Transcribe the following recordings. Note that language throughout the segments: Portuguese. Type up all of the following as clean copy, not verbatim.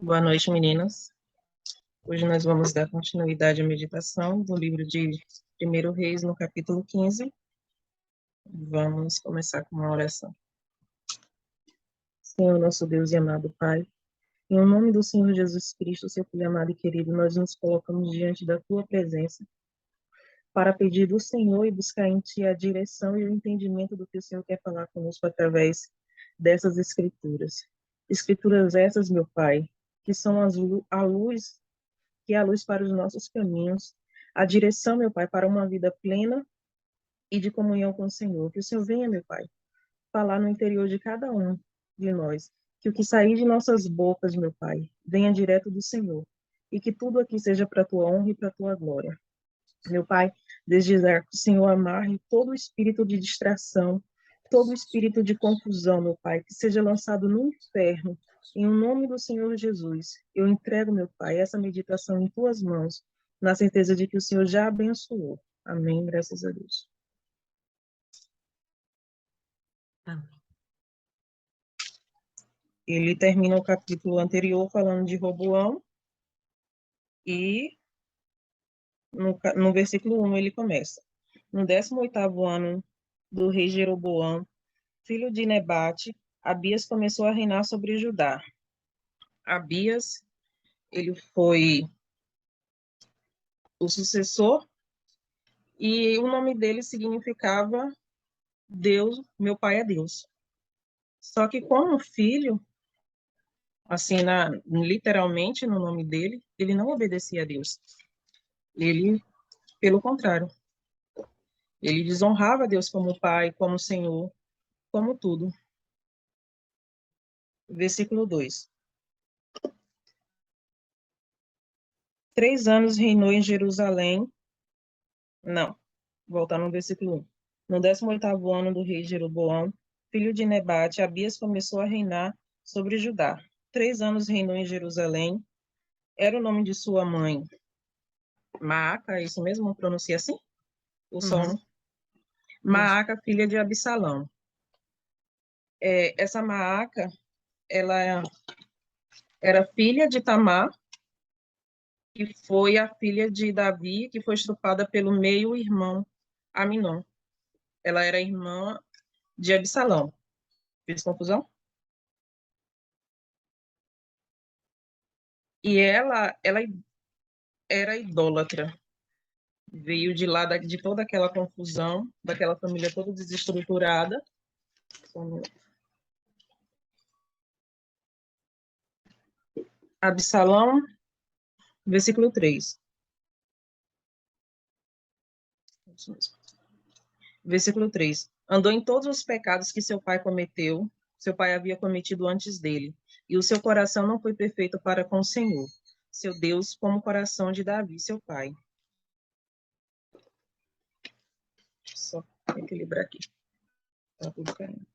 Boa noite, meninas. Hoje nós vamos dar continuidade à meditação do livro de 1 Reis, no capítulo 15. Vamos começar com uma oração. Senhor, nosso Deus e amado Pai, em nome do Senhor Jesus Cristo, seu Filho amado e querido, nós nos colocamos diante da Tua presença para pedir do Senhor e buscar em Ti a direção e o entendimento do que o Senhor quer falar conosco através dessas escrituras. Escrituras essas, meu Pai, que são a luz, que é a luz para os nossos caminhos, a direção, meu Pai, para uma vida plena e de comunhão com o Senhor. Que o Senhor venha, meu Pai, falar no interior de cada um de nós. Que o que sair de nossas bocas, meu Pai, venha direto do Senhor. E que tudo aqui seja para a tua honra e para a tua glória. Meu Pai, desejar que o Senhor amarre todo o espírito de distração, todo o espírito de confusão, meu Pai, que seja lançado no inferno. Em nome do Senhor Jesus, eu entrego, meu Pai, essa meditação em tuas mãos, na certeza de que o Senhor já abençoou. Amém, graças a Deus. Amém. Ele termina o capítulo anterior falando de Roboão, e no versículo 1 ele começa. No 18º ano do rei Jeroboão, filho de Nebate, Abias começou a reinar sobre Judá. Abias, ele foi o sucessor, e o nome dele significava Deus, meu pai é Deus. Só que como filho, assim, literalmente no nome dele, ele não obedecia a Deus. Ele, pelo contrário, ele desonrava a Deus como pai, como Senhor, como tudo. Versículo 2. 3 anos reinou em Jerusalém. Não, voltar no versículo 1. No 18º ano do rei Jeroboão, filho de Nebate, Abias começou a reinar sobre Judá. 3 anos reinou em Jerusalém. Era o nome de sua mãe Maaca, é isso mesmo? Pronuncia assim? O som? Maaca, filha de Absalão. Essa Maaca, ela era filha de Tamar, que foi a filha de Davi, que foi estrupada pelo meio-irmão Aminon. Ela era irmã de Absalão. Fiz confusão? E ela era idólatra. Veio de lá de toda aquela confusão, daquela família toda desestruturada. Absalão, versículo 3. Versículo 3. Andou em todos os pecados que seu pai cometeu, seu pai havia cometido antes dele, e o seu coração não foi perfeito para com o Senhor, seu Deus, como o coração de Davi, seu pai. Só equilibrar aqui. Tá tudo caindo.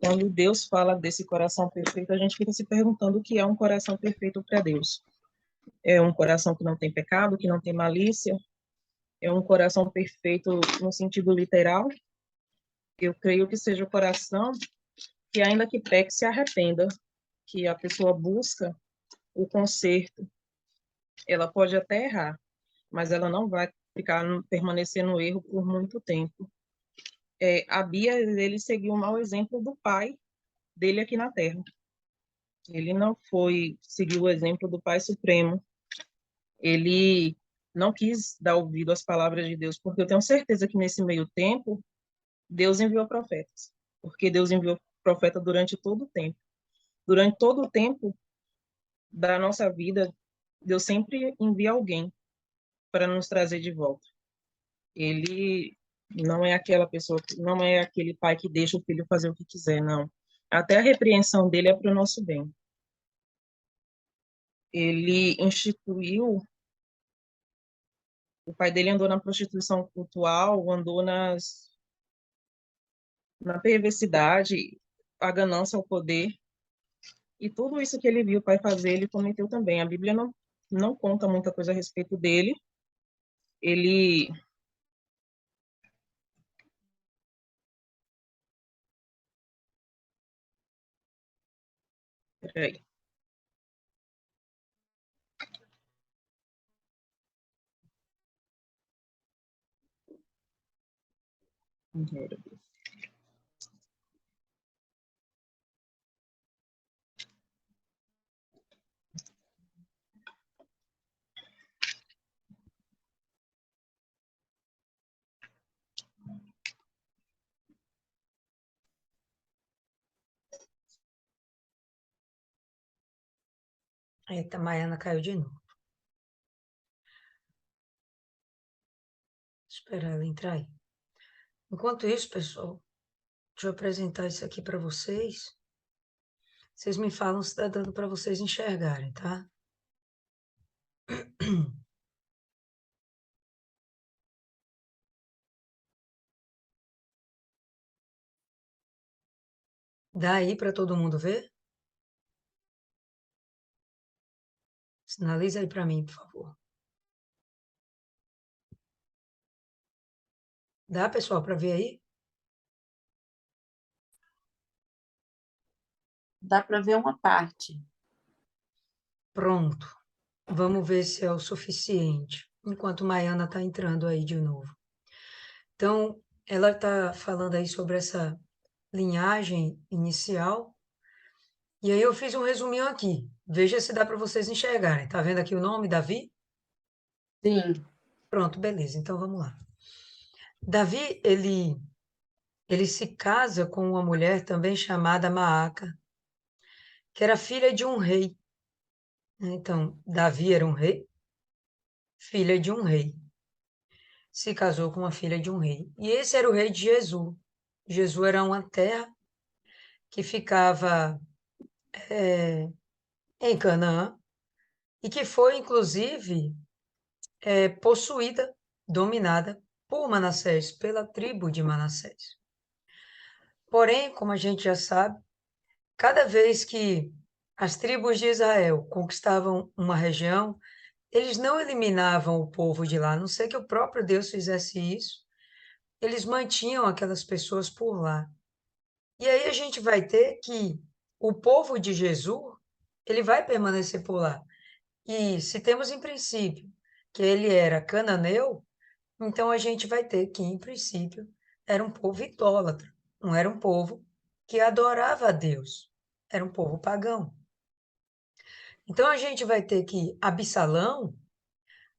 Quando Deus fala desse coração perfeito, a gente fica se perguntando o que é um coração perfeito para Deus. É um coração que não tem pecado, que não tem malícia? É um coração perfeito no sentido literal? Eu creio que seja o coração que, ainda que peque, se arrependa, que a pessoa busca o conserto. Ela pode até errar, mas ela não vai permanecer no erro por muito tempo. Abias, ele seguiu o mau exemplo do pai dele aqui na terra. Ele não seguiu o exemplo do Pai Supremo. Ele não quis dar ouvido às palavras de Deus, porque eu tenho certeza que nesse meio tempo, Deus enviou profetas, porque Deus enviou profeta durante todo o tempo. Durante todo o tempo da nossa vida, Deus sempre envia alguém para nos trazer de volta. Ele não é aquela pessoa, não é aquele pai que deixa o filho fazer o que quiser, não. Até a repreensão dele é para o nosso bem. Ele instituiu. O pai dele andou na prostituição cultural, andou na perversidade, a ganância, o poder. E tudo isso que ele viu o pai fazer, ele cometeu também. A Bíblia não conta muita coisa a respeito dele. Ele Peraí. Eita, Maiana caiu de novo. Espera ela entrar aí. Enquanto isso, pessoal, deixa eu apresentar isso aqui para vocês. Vocês me falam se está dando para vocês enxergarem, tá? Dá aí para todo mundo ver? Sinaliza aí para mim, por favor. Dá, pessoal, para ver aí? Dá para ver uma parte. Pronto. Vamos ver se é o suficiente. Enquanto Maiana está entrando aí de novo. Então, ela está falando aí sobre essa linhagem inicial. E aí eu fiz um resuminho aqui. Veja se dá para vocês enxergarem. Tá vendo aqui o nome, Davi? Sim. Pronto, beleza. Então vamos lá. Davi, ele se casa com uma mulher também chamada Maaca, que era filha de um rei. Então, Davi era um rei, filha de um rei. Se casou com uma filha de um rei. E esse era o rei de Jesus. Jesus era uma terra que ficava em Canaã e que foi, inclusive, possuída, dominada por Manassés, pela tribo de Manassés. Porém, como a gente já sabe, cada vez que as tribos de Israel conquistavam uma região, eles não eliminavam o povo de lá, a não ser que o próprio Deus fizesse isso, eles mantinham aquelas pessoas por lá. E aí a gente vai ter que o povo de Jesus, ele vai permanecer por lá. E se temos em princípio que ele era cananeu, então a gente vai ter que, em princípio, era um povo idólatra, não era um povo que adorava a Deus, era um povo pagão. Então a gente vai ter que Absalão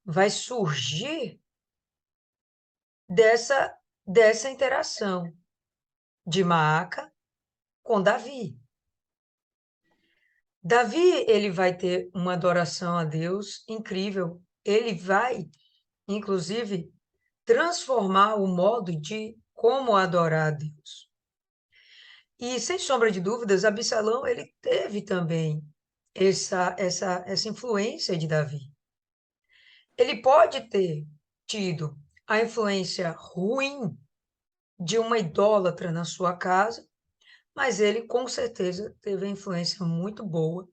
vai surgir dessa interação de Maaca com Davi. Davi, ele vai ter uma adoração a Deus incrível. Ele vai, inclusive, transformar o modo de como adorar a Deus. E, sem sombra de dúvidas, Absalão, ele teve também essa influência de Davi. Ele pode ter tido a influência ruim de uma idólatra na sua casa, mas ele, com certeza, teve a influência muito boa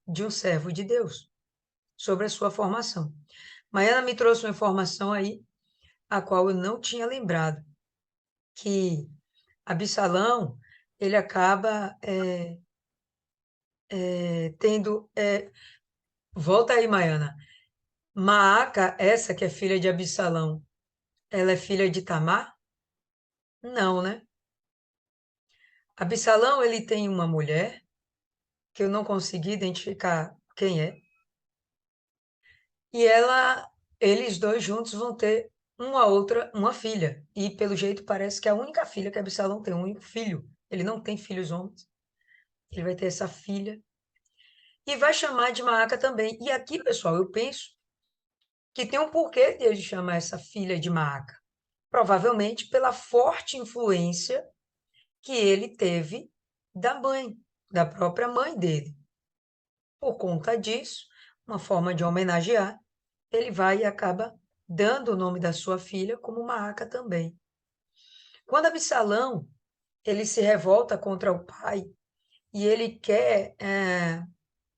de um servo de Deus sobre a sua formação. Maiana me trouxe uma informação aí, a qual eu não tinha lembrado, que Absalão, ele acaba tendo... volta aí, Maiana. Maaca, essa que é filha de Absalão, ela é filha de Tamar? Não, né? Absalão, ele tem uma mulher, que eu não consegui identificar quem é, e eles dois juntos vão ter uma filha. E pelo jeito parece que é a única filha que Absalão tem, um único filho. Ele não tem filhos homens. Ele vai ter essa filha. E vai chamar de Maaca também. E aqui, pessoal, eu penso que tem um porquê de ele chamar essa filha de Maaca. Provavelmente pela forte influência que ele teve da mãe, da própria mãe dele. Por conta disso, uma forma de homenagear, ele vai e acaba dando o nome da sua filha como Maaca também. Quando Absalão ele se revolta contra o pai e ele quer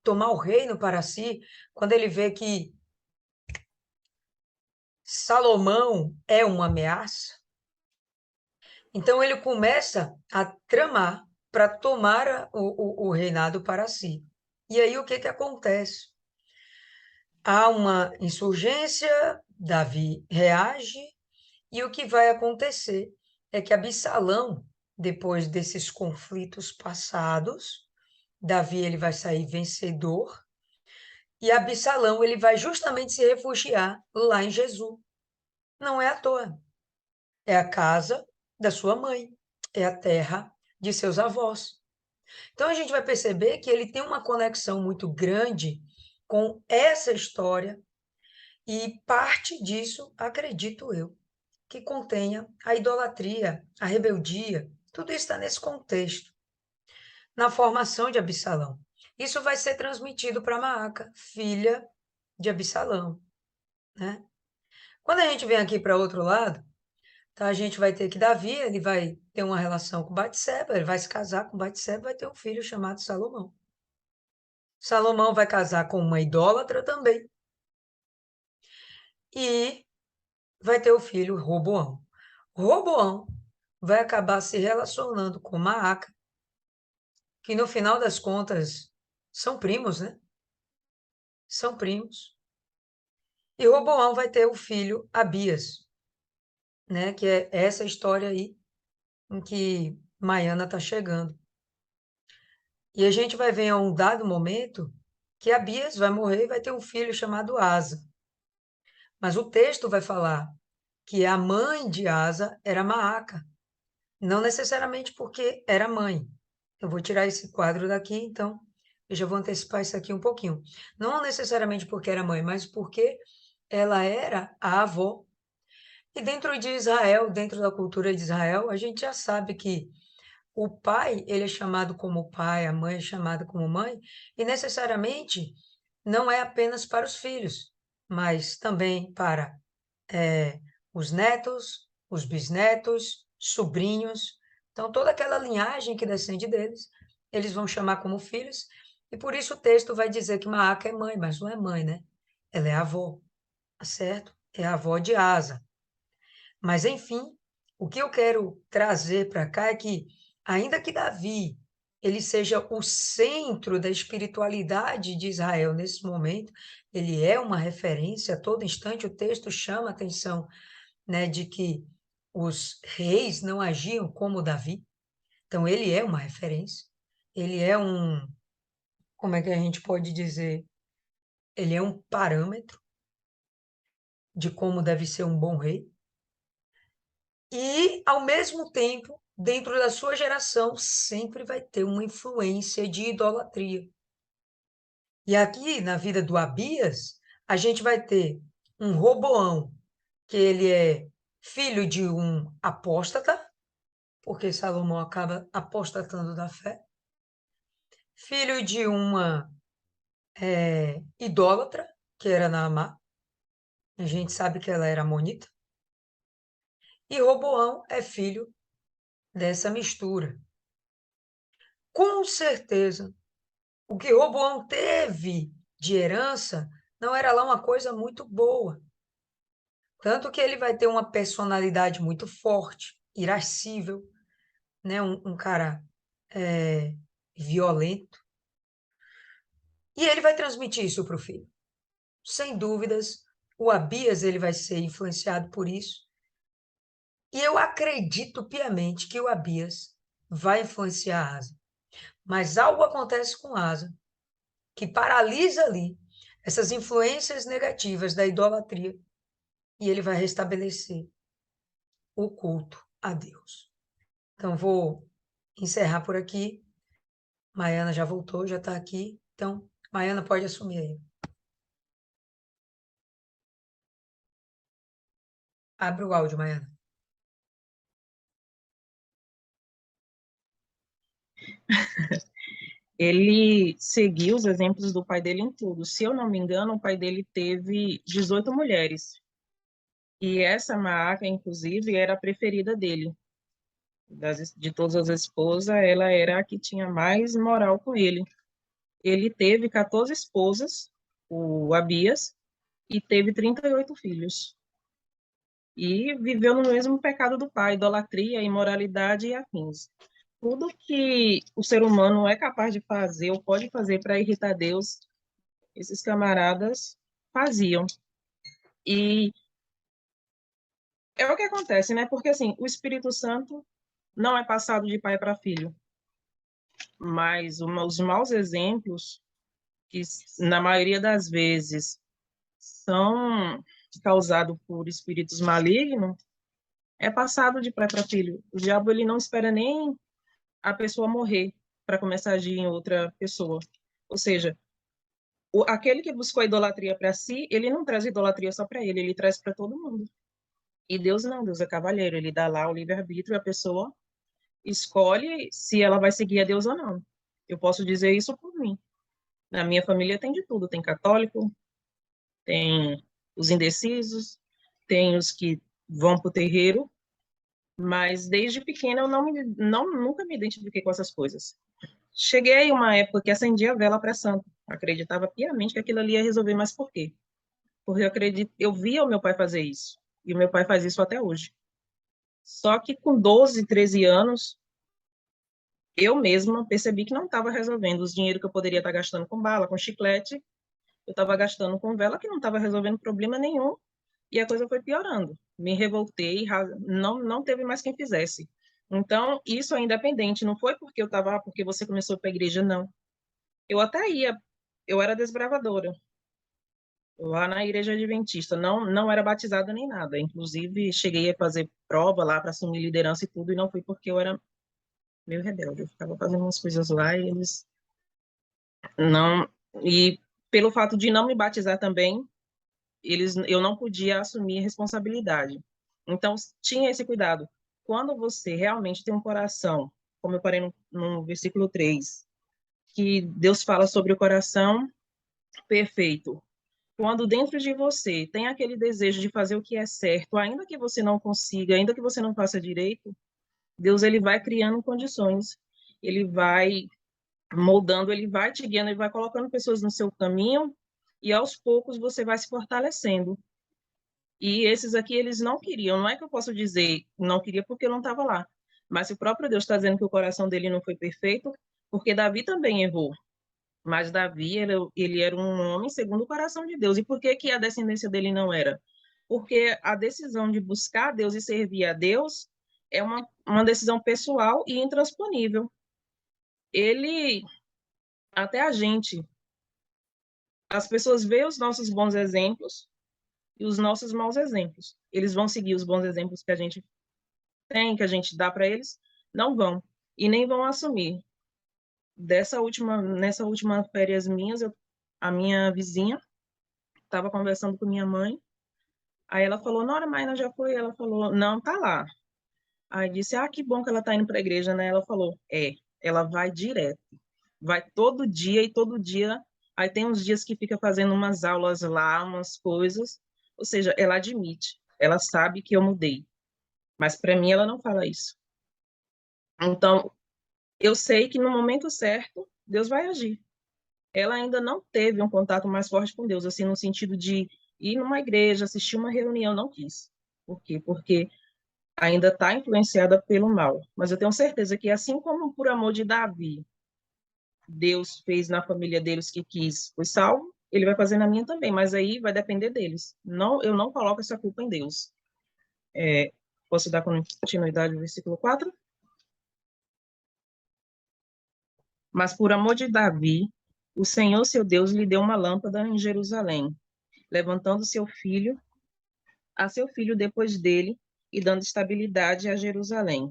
tomar o reino para si, quando ele vê que Salomão é uma ameaça, então ele começa a tramar para tomar o reinado para si. E aí o que que acontece? Há uma insurgência, Davi reage, e o que vai acontecer é que Absalão, depois desses conflitos passados, Davi ele vai sair vencedor, e Absalão ele vai justamente se refugiar lá em Jesus. Não é à toa. É a casa da sua mãe, é a terra de seus avós. Então a gente vai perceber que ele tem uma conexão muito grande com essa história e parte disso, acredito eu, que contenha a idolatria, a rebeldia, tudo isso está nesse contexto, na formação de Absalão. Isso vai ser transmitido para Maaca, filha de Absalão, né? Quando a gente vem aqui para outro lado, tá, a gente vai ter que Davi, ele vai ter uma relação com Batseba, ele vai se casar com Batseba, vai ter um filho chamado Salomão. Salomão vai casar com uma idólatra também. E vai ter o filho Roboão. Roboão vai acabar se relacionando com Maaca, que no final das contas são primos, né? São primos. E Roboão vai ter o filho Abias, né? Que é essa história aí em que Maiana está chegando. E a gente vai ver em um dado momento que Abias vai morrer e vai ter um filho chamado Asa. Mas o texto vai falar que a mãe de Asa era Maaca, não necessariamente porque era mãe. Eu vou tirar esse quadro daqui, então eu já vou antecipar isso aqui um pouquinho. Não necessariamente porque era mãe, mas porque ela era a avó. E dentro de Israel, dentro da cultura de Israel, a gente já sabe que o pai, ele é chamado como pai, a mãe é chamada como mãe, e necessariamente não é apenas para os filhos, mas também para os netos, os bisnetos, sobrinhos. Então, toda aquela linhagem que descende deles, eles vão chamar como filhos, e por isso o texto vai dizer que Maaca é mãe, mas não é mãe, né? Ela é avó, tá certo? É a avó de Asa. Mas, enfim, o que eu quero trazer para cá é que, ainda que Davi ele seja o centro da espiritualidade de Israel nesse momento, ele é uma referência, a todo instante o texto chama a atenção, né, de que os reis não agiam como Davi. Então, ele é uma referência, ele é como é que a gente pode dizer? Ele é um parâmetro de como deve ser um bom rei. E, ao mesmo tempo, dentro da sua geração, sempre vai ter uma influência de idolatria. E aqui, na vida do Abias, a gente vai ter um Roboão, que ele é filho de um apóstata, porque Salomão acaba apostatando da fé, filho de uma idólatra, que era Naamá, a gente sabe que ela era amonita, e Roboão é filho dessa mistura. Com certeza, o que Roboão teve de herança não era lá uma coisa muito boa. Tanto que ele vai ter uma personalidade muito forte, irascível, né? Um cara violento. E ele vai transmitir isso para o filho. Sem dúvidas, o Abias ele vai ser influenciado por isso. E eu acredito piamente que o Abias vai influenciar Asa. Mas algo acontece com Asa que paralisa ali essas influências negativas da idolatria e ele vai restabelecer o culto a Deus. Então, vou encerrar por aqui. Maiana já voltou, já está aqui. Então, Maiana pode assumir aí. Abre o áudio, Maiana. Ele seguiu os exemplos do pai dele em tudo. Se eu não me engano, o pai dele teve 18 mulheres. E essa Maaca, inclusive, era a preferida dele. De todas as esposas, ela era a que tinha mais moral com ele. Ele teve 14 esposas, o Abias, e teve 38 filhos. E viveu no mesmo pecado do pai, idolatria, imoralidade e afins. tudo que o ser humano é capaz de fazer ou pode fazer para irritar Deus, esses camaradas faziam. E é o que acontece, né? Porque, assim, o Espírito Santo não é passado de pai para filho, mas os maus exemplos, que na maioria das vezes são causados por espíritos malignos, é passado de pai para filho. O diabo ele não espera nem a pessoa morrer para começar a agir em outra pessoa. Ou seja, aquele que buscou a idolatria para si, ele não traz idolatria só para ele traz para todo mundo. E Deus não, Deus é cavalheiro, ele dá lá o livre-arbítrio e a pessoa escolhe se ela vai seguir a Deus ou não. Eu posso dizer isso por mim. Na minha família tem de tudo, tem católico, tem os indecisos, tem os que vão para o terreiro, mas desde pequena eu nunca me identifiquei com essas coisas. Cheguei uma época que acendia a vela para santo, acreditava piamente que aquilo ali ia resolver, mas por quê? Porque eu via o meu pai fazer isso, e o meu pai faz isso até hoje. Só que com 12, 13 anos, eu mesma percebi que não estava resolvendo os dinheiro que eu poderia estar gastando com bala, com chiclete, eu estava gastando com vela que não estava resolvendo problema nenhum, e a coisa foi piorando. Me revoltei, não teve mais quem fizesse. Então, isso é independente, não foi porque eu estava, porque você começou para a igreja, não. Eu até ia, eu era desbravadora, lá na igreja adventista, não era batizada nem nada, inclusive cheguei a fazer prova lá para assumir liderança e tudo, e não fui porque eu era meio rebelde, eu ficava fazendo umas coisas lá e eles não, e pelo fato de não me batizar também, eu não podia assumir responsabilidade. Então, tinha esse cuidado. Quando você realmente tem um coração, como eu parei no versículo 3, que Deus fala sobre o coração perfeito. Quando dentro de você tem aquele desejo de fazer o que é certo, ainda que você não consiga, ainda que você não faça direito, Deus ele vai criando condições, ele vai moldando, ele vai te guiando, ele vai colocando pessoas no seu caminho e aos poucos você vai se fortalecendo. E esses aqui, eles não queriam. Não é que eu posso dizer não queria porque eu não estava lá. Mas se o próprio Deus está dizendo que o coração dele não foi perfeito, porque Davi também errou. Mas Davi, ele era um homem segundo o coração de Deus. E por que, que a descendência dele não era? Porque a decisão de buscar a Deus e servir a Deus é uma decisão pessoal e intransponível. Ele, até a gente, as pessoas veem os nossos bons exemplos e os nossos maus exemplos. Eles vão seguir os bons exemplos que a gente tem, que a gente dá para eles, não vão. E nem vão assumir. Nessa última férias minhas, a minha vizinha estava conversando com minha mãe, aí ela falou, Nora, Maina já foi? Ela falou, não, tá lá. Aí disse, que bom que ela tá indo para a igreja, né? Ela falou, ela vai direto. Vai todo dia e todo dia. Aí tem uns dias que fica fazendo umas aulas lá, umas coisas. Ou seja, ela admite, ela sabe que eu mudei. Mas para mim ela não fala isso. Então, eu sei que no momento certo, Deus vai agir. Ela ainda não teve um contato mais forte com Deus, assim, no sentido de ir numa igreja, assistir uma reunião, não quis. Por quê? Porque ainda está influenciada pelo mal. Mas eu tenho certeza que, assim como por amor de Davi, Deus fez na família deles que quis, foi salvo, ele vai fazer na minha também, mas aí vai depender deles. Não, eu não coloco essa culpa em Deus. Posso dar continuidade ao versículo 4? Mas por amor de Davi, o Senhor seu Deus lhe deu uma lâmpada em Jerusalém, levantando a seu filho depois dele e dando estabilidade a Jerusalém.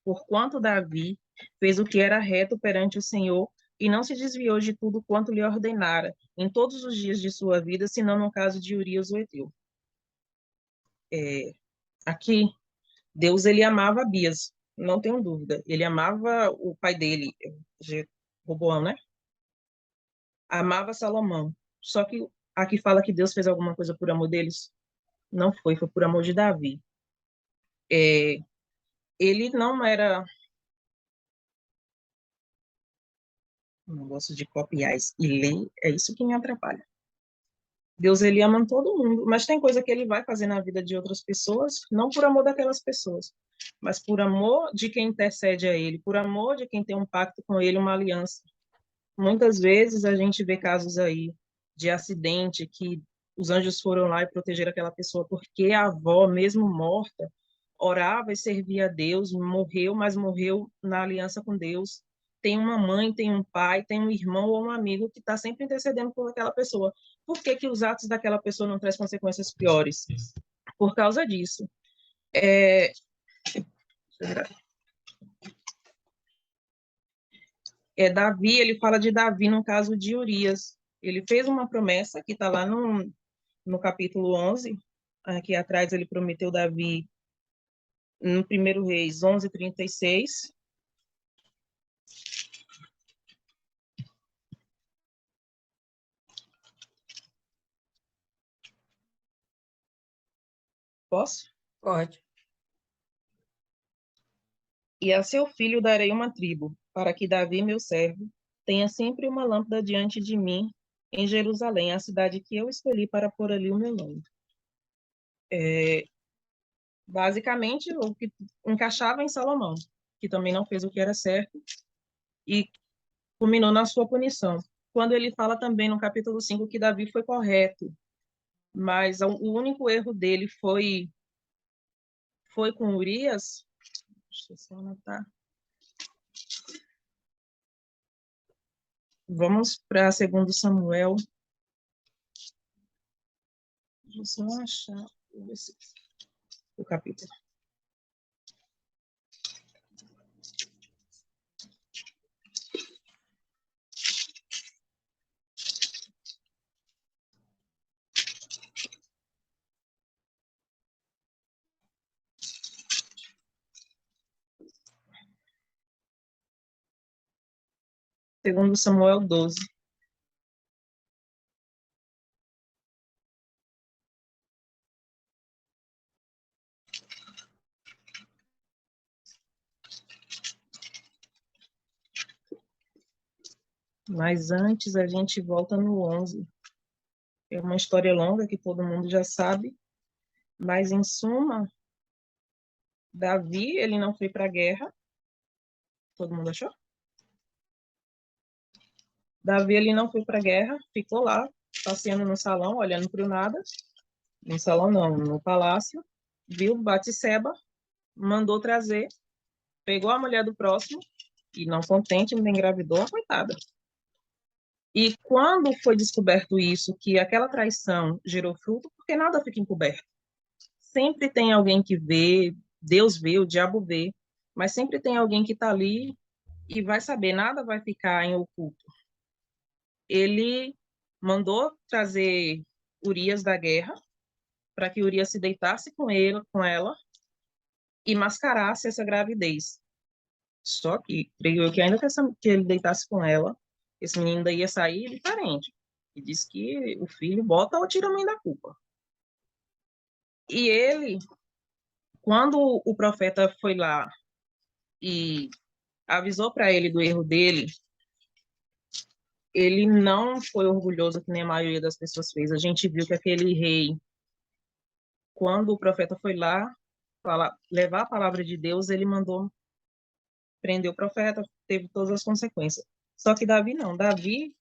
Porquanto Davi fez o que era reto perante o Senhor e não se desviou de tudo quanto lhe ordenara em todos os dias de sua vida, senão no caso de Urias o Heteu. Aqui, Deus ele amava Abias, não tenho dúvida. Ele amava o pai dele, Roboão, né? Amava Salomão. Só que aqui fala que Deus fez alguma coisa por amor deles. Não foi por amor de Davi. Ele não era. Não gosto de copiar e ler, é isso que me atrapalha. Deus, ele ama todo mundo, mas tem coisa que ele vai fazer na vida de outras pessoas, não por amor daquelas pessoas, mas por amor de quem intercede a ele, por amor de quem tem um pacto com ele, uma aliança. Muitas vezes a gente vê casos aí de acidente que os anjos foram lá e protegeram aquela pessoa porque a avó, mesmo morta, orava e servia a Deus, morreu, mas morreu na aliança com Deus. Tem uma mãe, tem um pai, tem um irmão ou um amigo que está sempre intercedendo por aquela pessoa. Por que que os atos daquela pessoa não trazem consequências piores? Por causa disso. Davi, ele fala de Davi no caso de Urias. Ele fez uma promessa que está lá no capítulo 11, aqui atrás ele prometeu Davi no 1 Reis 11:36. Posso? Pode. E a seu filho darei uma tribo, para que Davi, meu servo, tenha sempre uma lâmpada diante de mim em Jerusalém, a cidade que eu escolhi para pôr ali o meu nome. Basicamente, o que encaixava em Salomão, que também não fez o que era certo e culminou na sua punição. Quando ele fala também no capítulo 5 que Davi foi correto, mas o único erro dele foi com Urias. Deixa eu só anotar. Vamos para 2 Samuel. Deixa eu só achar o capítulo. Segundo Samuel 12. Mas antes a gente volta no 11. É uma história longa que todo mundo já sabe, mas em suma, Davi, ele não foi para a guerra. Todo mundo achou? Davi, ele não foi para a guerra, ficou lá, passeando no salão, olhando para o nada. No salão não, no palácio. Viu Batseba, mandou trazer, pegou a mulher do próximo e, não contente, me engravidou a coitada. E quando foi descoberto isso, que aquela traição gerou fruto, porque nada fica encoberto. Sempre tem alguém que vê, Deus vê, o diabo vê, mas sempre tem alguém que está ali e vai saber, nada vai ficar em oculto. Ele mandou trazer Urias da guerra, para que Urias se deitasse com ela e mascarasse essa gravidez. Só que, creio eu, que ainda que ele deitasse com ela, esse menino daí ia sair diferente. E diz que o filho bota ou tira a mãe da culpa. E ele, quando o profeta foi lá e avisou para ele do erro dele, ele não foi orgulhoso que nem a maioria das pessoas fez. A gente viu que aquele rei, quando o profeta foi lá levar a palavra de Deus, ele mandou prender o profeta, teve todas as consequências. Só que Davi não. Davi,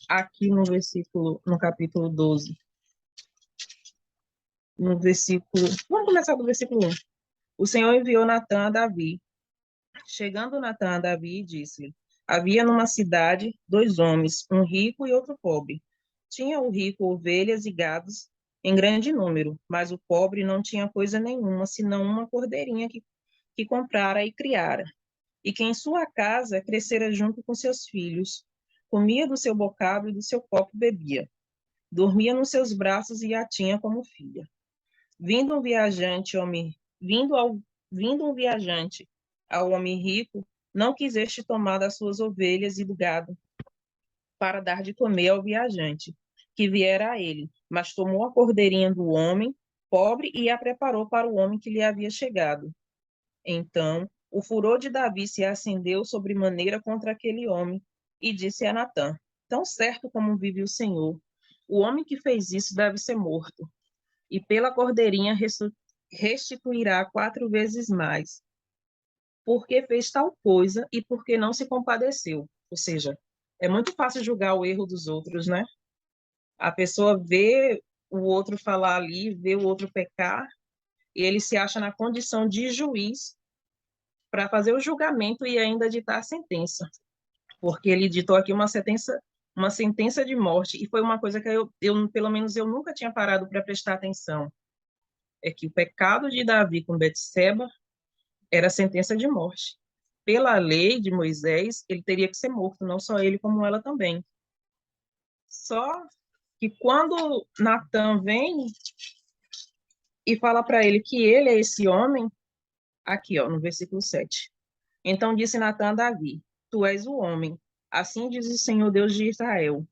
aqui no capítulo 12, no versículo, vamos começar do versículo 1. O Senhor enviou Natã a Davi. Chegando Natã a Davi, disse-lhe: havia numa cidade 2 homens, um rico e outro pobre. Tinha o rico ovelhas e gados em grande número, mas o pobre não tinha coisa nenhuma, senão uma cordeirinha que comprara e criara, e que em sua casa crescera junto com seus filhos. Comia do seu bocado e do seu copo bebia. Dormia nos seus braços e a tinha como filha. Vindo um viajante, ao homem rico, não quiseste tomar das suas ovelhas e do gado para dar de comer ao viajante, que viera a ele, mas tomou a cordeirinha do homem pobre e a preparou para o homem que lhe havia chegado. Então, o furor de Davi se acendeu sobremaneira contra aquele homem, e disse a Natã: tão certo como vive o Senhor, O homem que fez isso deve ser morto, e pela cordeirinha restituirá 4 vezes mais, porque fez tal coisa e porque não se compadeceu. Ou seja, é muito fácil julgar o erro dos outros, né? A pessoa vê o outro falar ali, vê o outro pecar, e ele se acha na condição de juiz para fazer o julgamento e ainda ditar a sentença, porque ele ditou aqui uma sentença de morte, e foi uma coisa que pelo menos eu nunca tinha parado para prestar atenção, é que o pecado de Davi com Betseba era sentença de morte. Pela lei de Moisés, ele teria que ser morto, não só ele, como ela também. Só que quando Natan vem e fala para ele que ele é esse homem, aqui, ó, no versículo 7. Então disse Natan a Davi: Tu és o homem, assim diz o Senhor Deus de Israel.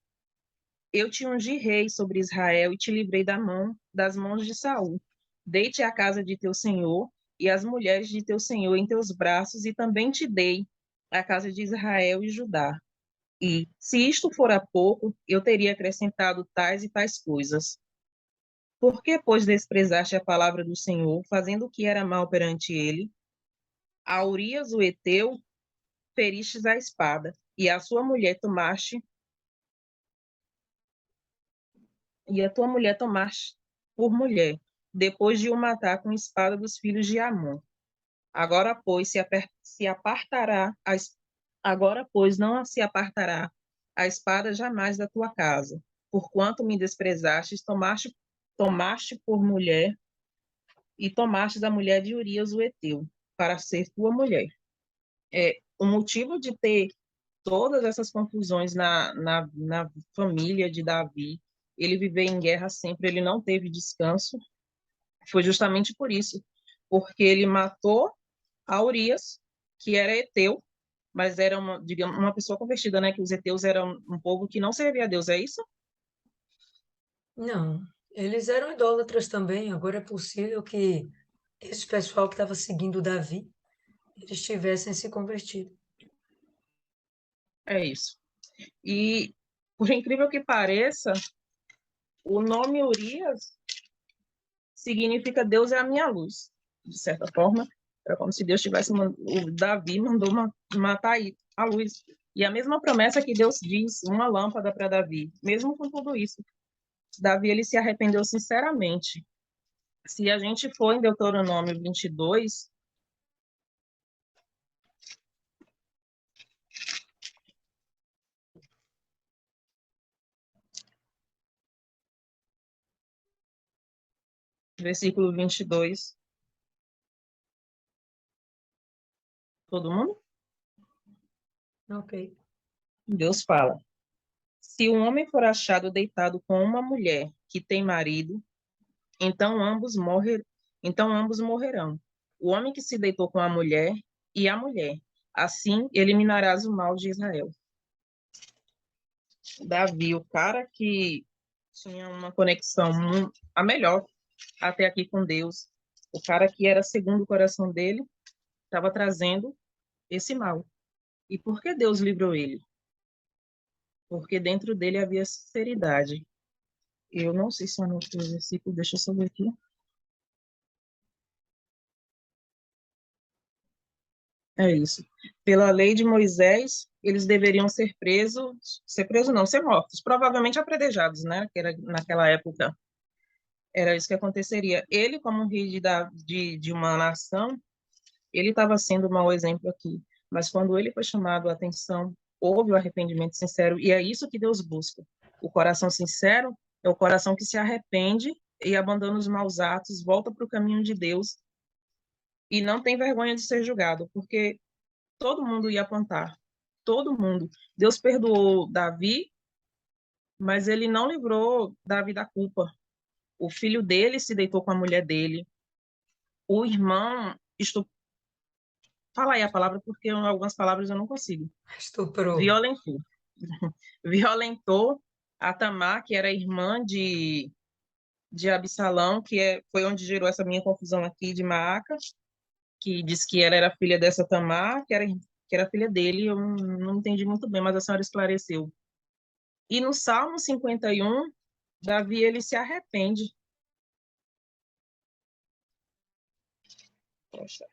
Eu te ungi rei sobre Israel e te livrei das mãos de Saul. Dei-te a casa de teu senhor e as mulheres de teu senhor em teus braços, e também te dei a casa de Israel e Judá. E, se isto fora pouco, eu teria acrescentado tais e tais coisas. Por que, pois, desprezaste a palavra do Senhor, fazendo o que era mal perante ele? A Urias, o heteu, feristes a espada, e a sua mulher tomaste, e a tua mulher tomaste por mulher, depois de o matar com espada dos filhos de Amon. Agora, pois, se apartará agora, pois, não se apartará a espada jamais da tua casa, porquanto me desprezastes, tomaste por mulher, e tomaste da mulher de Urias o heteu, para ser tua mulher. O motivo de ter todas essas confusões na família de Davi, ele viveu em guerra sempre, ele não teve descanso, foi justamente por isso, porque ele matou a Urias, que era heteu, mas era digamos, uma pessoa convertida, né? Que os heteus eram um povo que não servia a Deus, é isso? Não, eles eram idólatras também. Agora é possível que esse pessoal que estava seguindo Davi, eles tivessem se convertido. É isso. E, por incrível que pareça, o nome Urias significa Deus é a minha luz. De certa forma, era como se Deus tivesse o Davi mandou matar a luz. E a mesma promessa que Deus diz, uma lâmpada para Davi, mesmo com tudo isso. Davi, ele se arrependeu sinceramente. Se a gente for em Deuteronômio 22, versículo 22, todo mundo? Ok. Deus fala: Se um homem for achado deitado com uma mulher que tem marido, então então ambos morrerão. O homem que se deitou com a mulher e a mulher. Assim eliminarás o mal de Israel. Davi, o cara que tinha uma conexão a melhor até aqui com Deus, o cara que era segundo o coração dele, estava trazendo esse mal. E por que Deus livrou ele? Porque dentro dele havia sinceridade. Eu não sei se anotei o versículo, deixa eu só ver aqui. É isso. Pela lei de Moisés, eles deveriam ser presos não, ser mortos, provavelmente apedrejados, né? Que era, naquela época era isso que aconteceria. Ele, como um rei de uma nação, ele estava sendo um mau exemplo aqui. Mas quando ele foi chamado a atenção, houve o arrependimento sincero, e é isso que Deus busca. O coração sincero é o coração que se arrepende e abandona os maus atos, volta para o caminho de Deus e não tem vergonha de ser julgado, porque todo mundo ia apontar, todo mundo. Deus perdoou Davi, mas ele não livrou Davi da culpa. O filho dele se deitou com a mulher dele. O irmão, fala aí a palavra, porque algumas palavras eu não consigo. Estuprou. Violentou. Violentou a Tamar, que era irmã de Absalão, foi onde gerou essa minha confusão aqui de Maaca, que diz que ela era filha dessa Tamar, que era filha dele. Eu não entendi muito bem, mas a senhora esclareceu. E no Salmo 51, Davi, ele se arrepende. Poxa.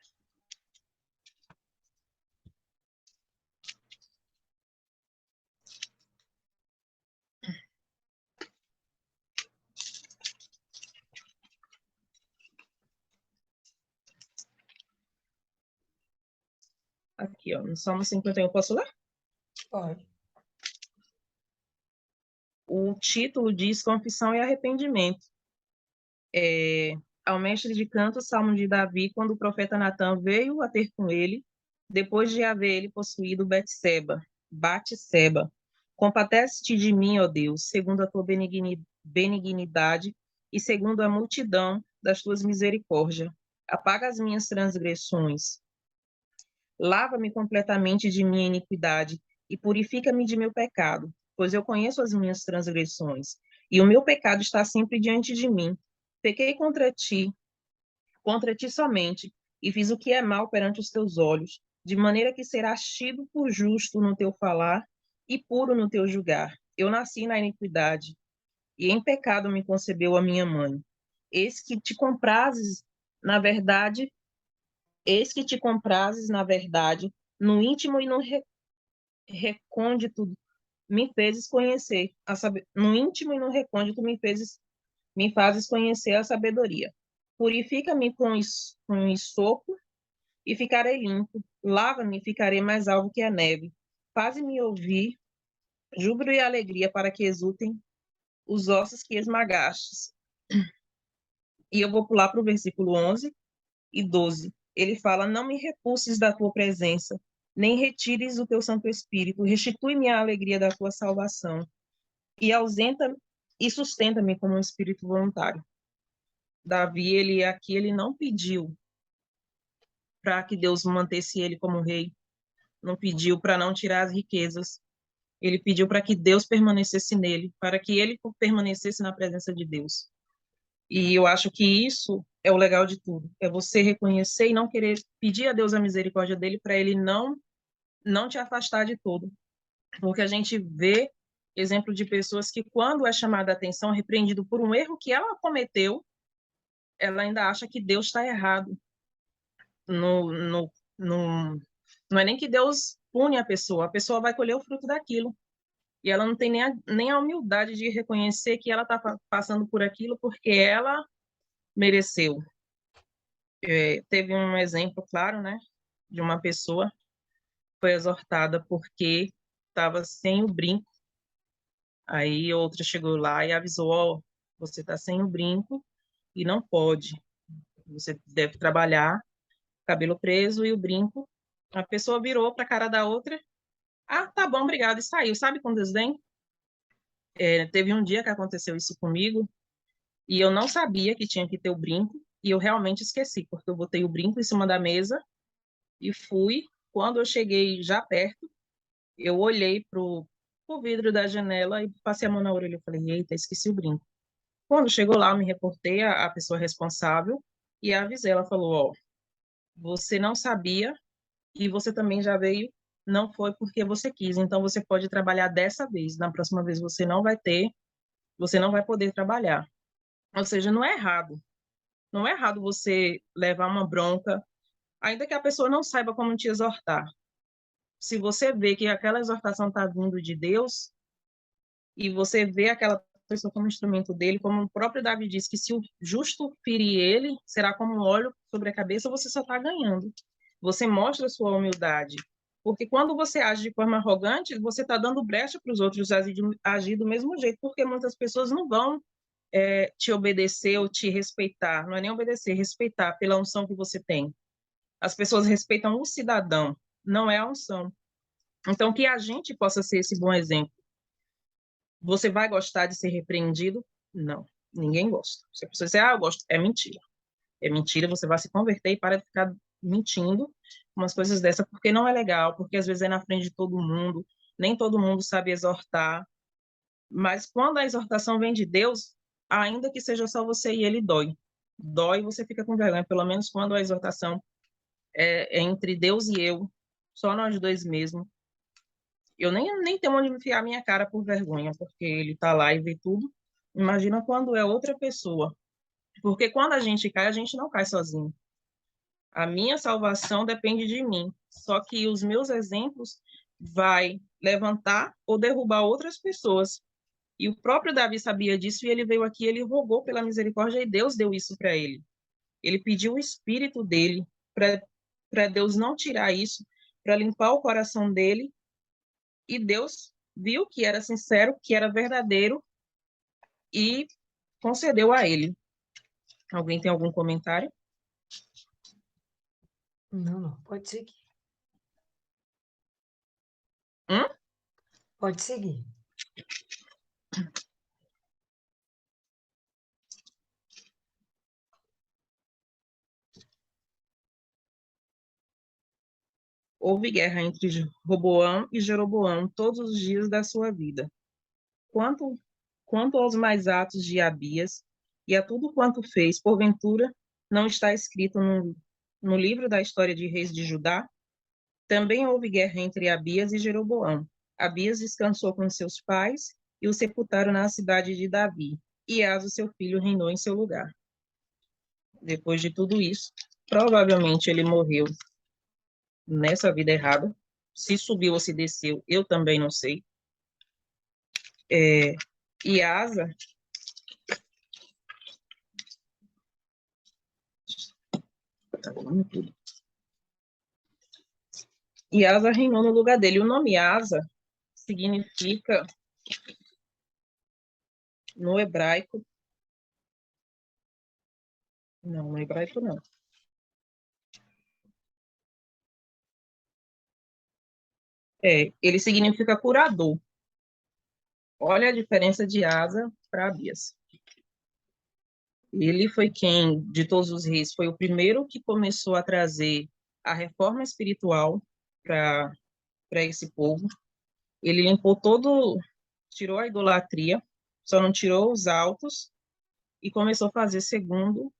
Aqui, ó, no Salmo 51, posso ler? Pode. O título diz Confissão e Arrependimento. Ao mestre de canto, Salmo de Davi, quando o profeta Natan veio a ter com ele, depois de haver ele possuído Batseba. Compadece-te de mim, ó Deus, segundo a tua benignidade e segundo a multidão das tuas misericórdias. Apaga as minhas transgressões. Lava-me completamente de minha iniquidade e purifica-me de meu pecado, pois eu conheço as minhas transgressões, e o meu pecado está sempre diante de mim. Pequei contra ti somente, e fiz o que é mal perante os teus olhos, de maneira que serás tido por justo no teu falar e puro no teu julgar. Eu nasci na iniquidade, e em pecado me concebeu a minha mãe. Eis que te comprases, na verdade, eis que te comprases, na verdade, no íntimo e no recôndito me fazes conhecer no íntimo e no recôndito me fazes conhecer a sabedoria. Purifica-me com esopo e ficarei limpo. Lava-me e ficarei mais alvo que a neve. Faze-me ouvir júbilo e alegria para que exultem os ossos que esmagastes. E eu vou pular para o versículo 11 e 12. Ele fala: Não me repulses da tua presença, nem retires o teu Santo Espírito. Restitui-me a alegria da tua salvação e ausenta e sustenta-me como um espírito voluntário. Davi, ele não pediu para que Deus mantesse ele como rei, não pediu para não tirar as riquezas. Ele pediu para que Deus permanecesse nele, para que ele permanecesse na presença de Deus. E eu acho que isso é o legal de tudo, é você reconhecer e não querer pedir a Deus a misericórdia dele para ele não te afastar de tudo. Porque a gente vê exemplo de pessoas que, quando é chamada a atenção, repreendido por um erro que ela cometeu, ela ainda acha que Deus está errado. No, no, no, não é nem que Deus pune a pessoa vai colher o fruto daquilo. E ela não tem nem a humildade de reconhecer que ela está passando por aquilo porque ela mereceu. Teve um exemplo claro, né, de uma pessoa que foi exortada porque estava sem o brinco. Aí outra chegou lá e avisou: ó, você está sem o brinco e não pode. Você deve trabalhar, cabelo preso e o brinco. A pessoa virou para a cara da outra: ah, tá bom, obrigada, e saiu. Sabe com desdém? Teve um dia que aconteceu isso comigo e eu não sabia que tinha que ter o brinco e eu realmente esqueci, porque eu botei o brinco em cima da mesa e fui. Quando eu cheguei já perto, eu olhei pro vidro da janela e passei a mão na orelha. Eu falei: eita, esqueci o brinco. Quando chegou lá, eu me reportei à pessoa responsável e avisei. Ela falou: ó, você não sabia e você também já veio, não foi porque você quis, então você pode trabalhar dessa vez. Na próxima vez você não vai poder trabalhar. Ou seja, não é errado. Não é errado você levar uma bronca, ainda que a pessoa não saiba como te exortar. Se você vê que aquela exortação está vindo de Deus e você vê aquela pessoa como instrumento dele, como o próprio Davi diz, que se o justo ferir ele, será como um óleo sobre a cabeça, você só está ganhando. Você mostra a sua humildade. Porque quando você age de forma arrogante, você está dando brecha para os outros agir do mesmo jeito, porque muitas pessoas não vão te obedecer ou te respeitar. Não é nem obedecer, respeitar pela unção que você tem. As pessoas respeitam o cidadão, não é a unção. Então, que a gente possa ser esse bom exemplo. Você vai gostar de ser repreendido? Não, ninguém gosta. Se a pessoa disser: ah, eu gosto, é mentira. É mentira, você vai se converter e para de ficar mentindo umas coisas dessa, porque não é legal, porque às vezes é na frente de todo mundo, nem todo mundo sabe exortar, mas quando a exortação vem de Deus, ainda que seja só você e ele, dói. Dói e você fica com vergonha, pelo menos quando a exortação é entre Deus e eu, só nós dois mesmo. Eu nem tenho onde enfiar minha cara por vergonha, porque ele está lá e vê tudo. Imagina quando é outra pessoa. Porque quando a gente não cai sozinho. A minha salvação depende de mim. Só que os meus exemplos vai levantar ou derrubar outras pessoas. E o próprio Davi sabia disso e ele veio aqui, ele rogou pela misericórdia e Deus deu isso para ele. Ele pediu o espírito dele para Deus não tirar isso, para limpar o coração dele. E Deus viu que era sincero, que era verdadeiro e concedeu a ele. Alguém tem algum comentário? Não, pode seguir. Hum? Pode seguir. Houve guerra entre Roboão e Jeroboão todos os dias da sua vida. Quanto aos mais atos de Abias e a tudo quanto fez, porventura, não está escrito no livro da história de reis de Judá? Também houve guerra entre Abias e Jeroboão. Abias descansou com seus pais e o sepultaram na cidade de Davi, e Asa, seu filho, reinou em seu lugar. Depois de tudo isso, provavelmente ele morreu nessa vida errada. Se subiu ou se desceu, eu também não sei. E Asa, tá falando tudo. E Asa reinou no lugar dele. O nome Asa significa, no hebraico, não, no hebraico não. Ele significa curador. Olha a diferença de Asa para Abias. Ele foi quem, de todos os reis, foi o primeiro que começou a trazer a reforma espiritual para esse povo. Ele limpou todo, tirou a idolatria, só não tirou os altos e começou a fazer segundo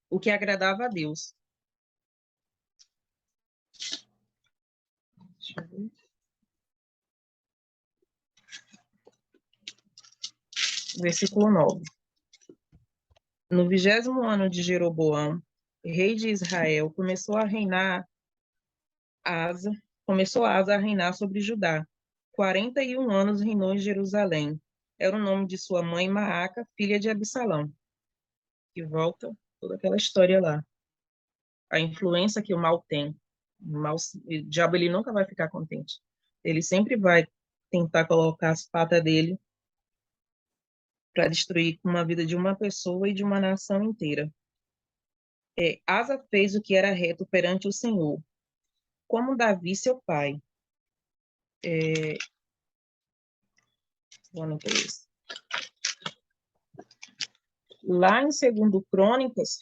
o que agradava a Deus. Deixa eu ver. Versículo 9. No 20º ano de Jeroboão, rei de Israel, começou Asa a reinar sobre Judá. 41 anos reinou em Jerusalém. Era o nome de sua mãe Maaca, filha de Absalão. E volta toda aquela história lá. A influência que o mal tem. O diabo ele nunca vai ficar contente. Ele sempre vai tentar colocar as patas dele para destruir uma vida de uma pessoa e de uma nação inteira. Asa fez o que era reto perante o Senhor, como Davi, seu pai. Lá em 2 Crônicas,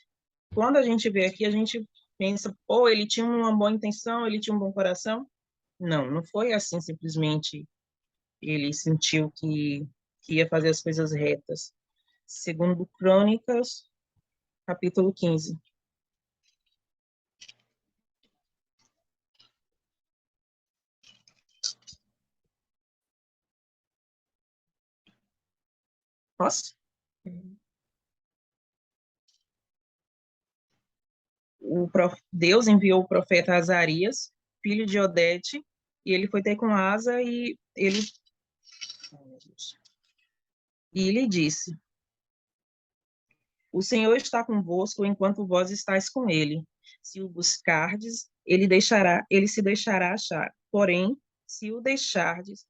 quando a gente vê aqui, a gente pensa, pô, ele tinha uma boa intenção, ele tinha um bom coração. Não, não foi assim simplesmente ele sentiu que ia fazer as coisas retas. 2 Crônicas, capítulo 15. Posso? Deus enviou o profeta Azarias, filho de Odete, e ele foi ter com Asa e ele disse: O Senhor está convosco enquanto vós estáis com ele. Se o buscardes, ele se deixará achar. Porém, se o deixardes,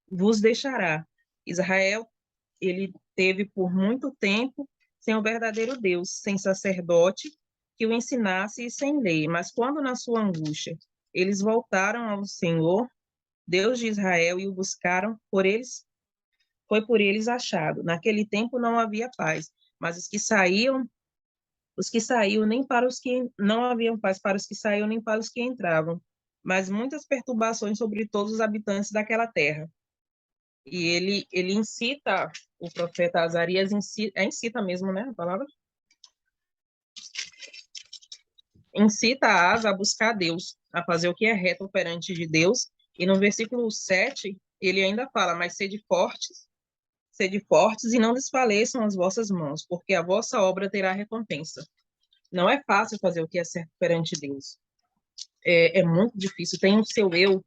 vos deixará. Israel, ele teve por muito tempo sem o verdadeiro Deus, sem sacerdote que o ensinasse e sem lei. Mas quando na sua angústia eles voltaram ao Senhor, Deus de Israel, e o buscaram, foi por eles achado. Naquele tempo não havia paz, mas os que saíam nem para os que não haviam paz para os que saíam nem para os que entravam, mas muitas perturbações sobre todos os habitantes daquela terra. E ele incita, o profeta Azarias incita mesmo, né, a palavra? Incita a Asa a buscar Deus, a fazer o que é reto perante de Deus. E no versículo 7, ele ainda fala, mas sede fortes Sede fortes e não desfaleçam as vossas mãos, porque a vossa obra terá recompensa. Não é fácil fazer o que é certo perante Deus. É muito difícil. Tem o seu eu.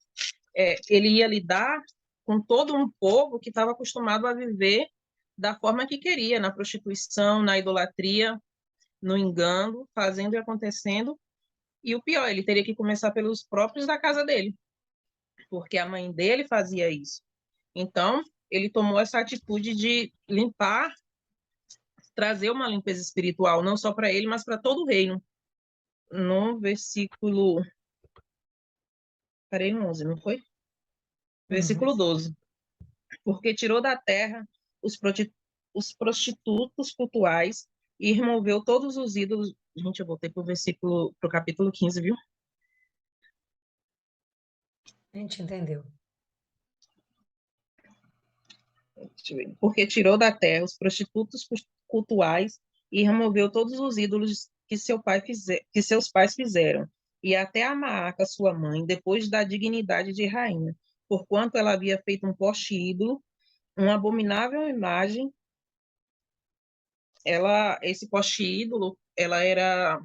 Ele ia lidar com todo um povo que estava acostumado a viver da forma que queria, na prostituição, na idolatria, no engano, fazendo e acontecendo. E o pior, ele teria que começar pelos próprios da casa dele, porque a mãe dele fazia isso. Então, ele tomou essa atitude de limpar, trazer uma limpeza espiritual, não só para ele, mas para todo o reino. No versículo. Parei no 11, não foi? Versículo 12. Porque tirou da terra os prostitutos cultuais e removeu todos os ídolos. Gente, eu voltei para o capítulo 15, viu? A gente entendeu. Porque tirou da terra os prostitutos cultuais e removeu todos os ídolos que seus pais fizeram, e até a Maaca, sua mãe, depois da dignidade de rainha, porquanto ela havia feito um poste ídolo, uma abominável imagem. Esse poste ídolo, ela era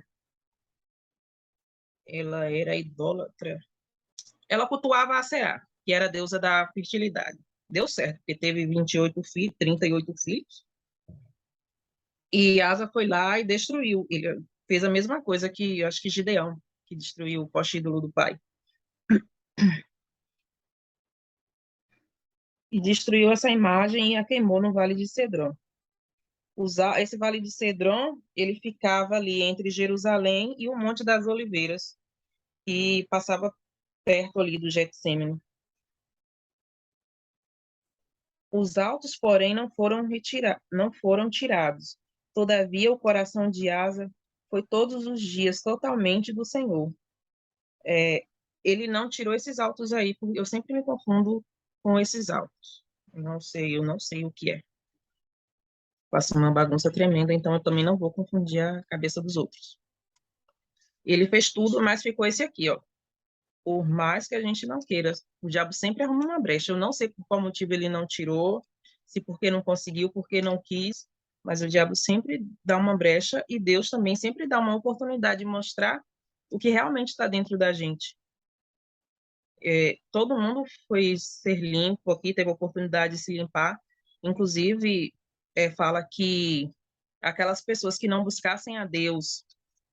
idólatra. Ela cultuava a Será, que era a deusa da fertilidade. Deu certo, porque teve 28 filhos, 38 filhos. E Asa foi lá e destruiu. Ele fez a mesma coisa que, acho que Gideão, que destruiu o poste ídolo do pai. E destruiu essa imagem e a queimou no Vale de Cedron. Esse Vale de Cedron, ele ficava ali entre Jerusalém e o Monte das Oliveiras, e passava perto ali do Getsêmani. Os altos, porém, não foram tirados. Todavia, o coração de Asa foi todos os dias totalmente do Senhor. Ele não tirou esses altos aí, porque eu sempre me confundo com esses altos. Eu não sei o que é. Faço uma bagunça tremenda, então eu também não vou confundir a cabeça dos outros. Ele fez tudo, mas ficou esse aqui, ó. Por mais que a gente não queira, o diabo sempre arruma uma brecha. Eu não sei por qual motivo ele não tirou, se porque não conseguiu, porque não quis, mas o diabo sempre dá uma brecha e Deus também sempre dá uma oportunidade de mostrar o que realmente está dentro da gente. Todo mundo foi ser limpo aqui, teve a oportunidade de se limpar. Inclusive, fala que aquelas pessoas que não buscassem a Deus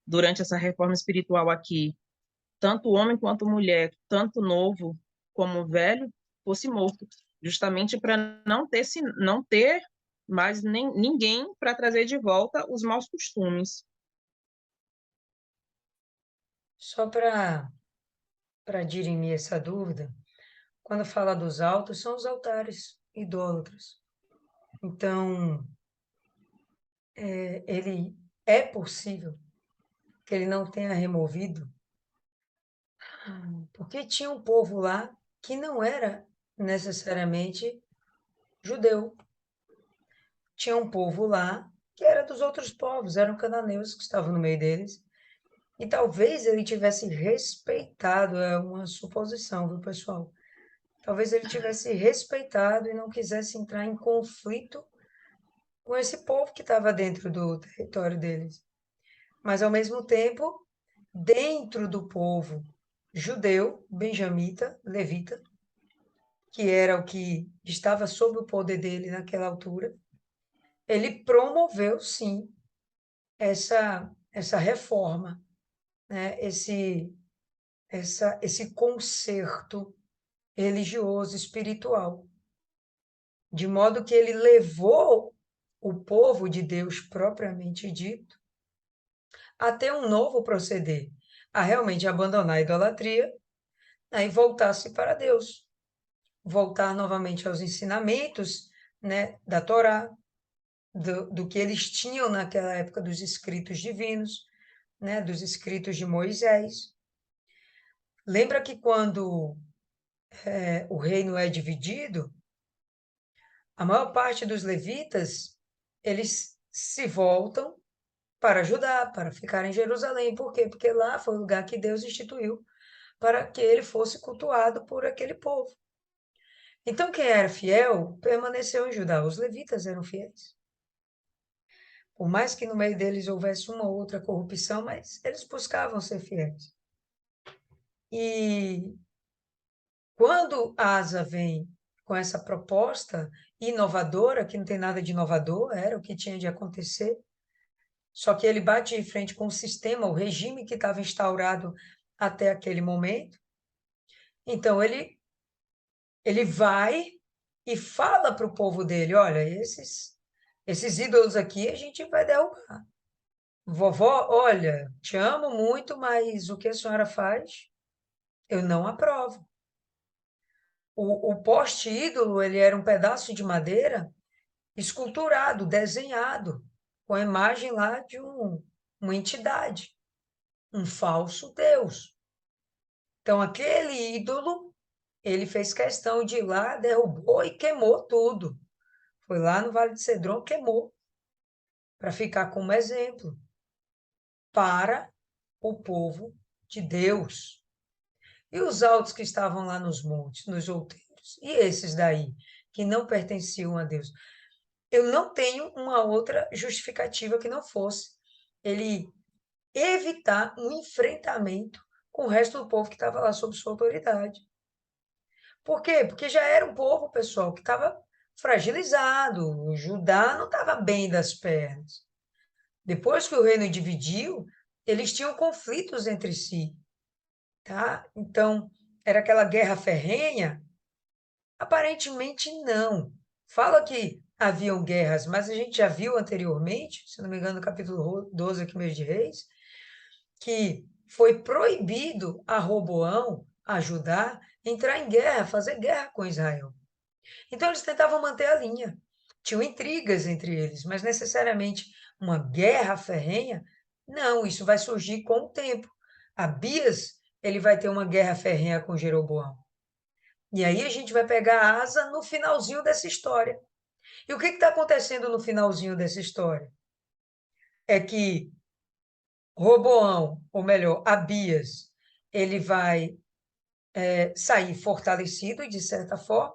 durante essa reforma espiritual aqui, tanto homem quanto mulher, tanto novo como velho, fosse morto, justamente para não ter mais ninguém para trazer de volta os maus costumes. Só para dirimir essa dúvida, quando fala dos altos, são os altares idólatras. Então, ele é possível que ele não tenha removido, porque tinha um povo lá que não era necessariamente judeu. Tinha um povo lá que era dos outros povos, eram cananeus que estavam no meio deles. E talvez ele tivesse respeitado, é uma suposição, viu, pessoal? Talvez ele tivesse respeitado e não quisesse entrar em conflito com esse povo que estava dentro do território deles. Mas, ao mesmo tempo, dentro do povo judeu, benjamita, levita, que era o que estava sob o poder dele naquela altura, ele promoveu, sim, essa reforma, né? Esse conserto religioso, espiritual, de modo que ele levou o povo de Deus propriamente dito a ter um novo proceder, a realmente abandonar a idolatria, e voltar-se para Deus, voltar novamente aos ensinamentos, né, da Torá, do que eles tinham naquela época dos escritos divinos, né, dos escritos de Moisés. Lembra que quando o reino é dividido, a maior parte dos levitas, eles se voltam para Judá, para ficar em Jerusalém. Por quê? Porque lá foi o lugar que Deus instituiu para que ele fosse cultuado por aquele povo. Então, quem era fiel permaneceu em Judá. Os levitas eram fiéis. Por mais que no meio deles houvesse uma ou outra corrupção, mas eles buscavam ser fiéis. E quando Asa vem com essa proposta inovadora, que não tem nada de inovador, era o que tinha de acontecer, só que ele bate de frente com o sistema, o regime que estava instaurado até aquele momento. Então, ele vai e fala para o povo dele, olha, esses ídolos aqui a gente vai derrubar. Vovó, olha, te amo muito, mas o que a senhora faz, eu não aprovo. O poste ídolo, ele era um pedaço de madeira esculturado, desenhado, com a imagem lá de uma entidade, um falso Deus. Então, aquele ídolo, ele fez questão de ir lá, derrubou e queimou tudo. Foi lá no Vale de Cedron, queimou, para ficar como exemplo para o povo de Deus. E os altos que estavam lá nos montes, nos outeiros, e esses daí, que não pertenciam a Deus? Eu não tenho uma outra justificativa que não fosse ele evitar um enfrentamento com o resto do povo que estava lá sob sua autoridade. Por quê? Porque já era um povo, pessoal, que estava fragilizado. O Judá não estava bem das pernas. Depois que o reino dividiu, eles tinham conflitos entre si, tá? Então, era aquela guerra ferrenha? Aparentemente não. Fala que haviam guerras, mas a gente já viu anteriormente, se não me engano, no capítulo 12 aqui mesmo de Reis, que foi proibido a Roboão, a Judá, entrar em guerra, fazer guerra com Israel. Então eles tentavam manter a linha. Tinham intrigas entre eles, mas necessariamente uma guerra ferrenha, não, isso vai surgir com o tempo. Abias, ele vai ter uma guerra ferrenha com Jeroboão. E aí a gente vai pegar a Asa no finalzinho dessa história. E o que está acontecendo no finalzinho dessa história? É que Roboão, ou melhor, Abias, ele vai sair fortalecido, de certa forma.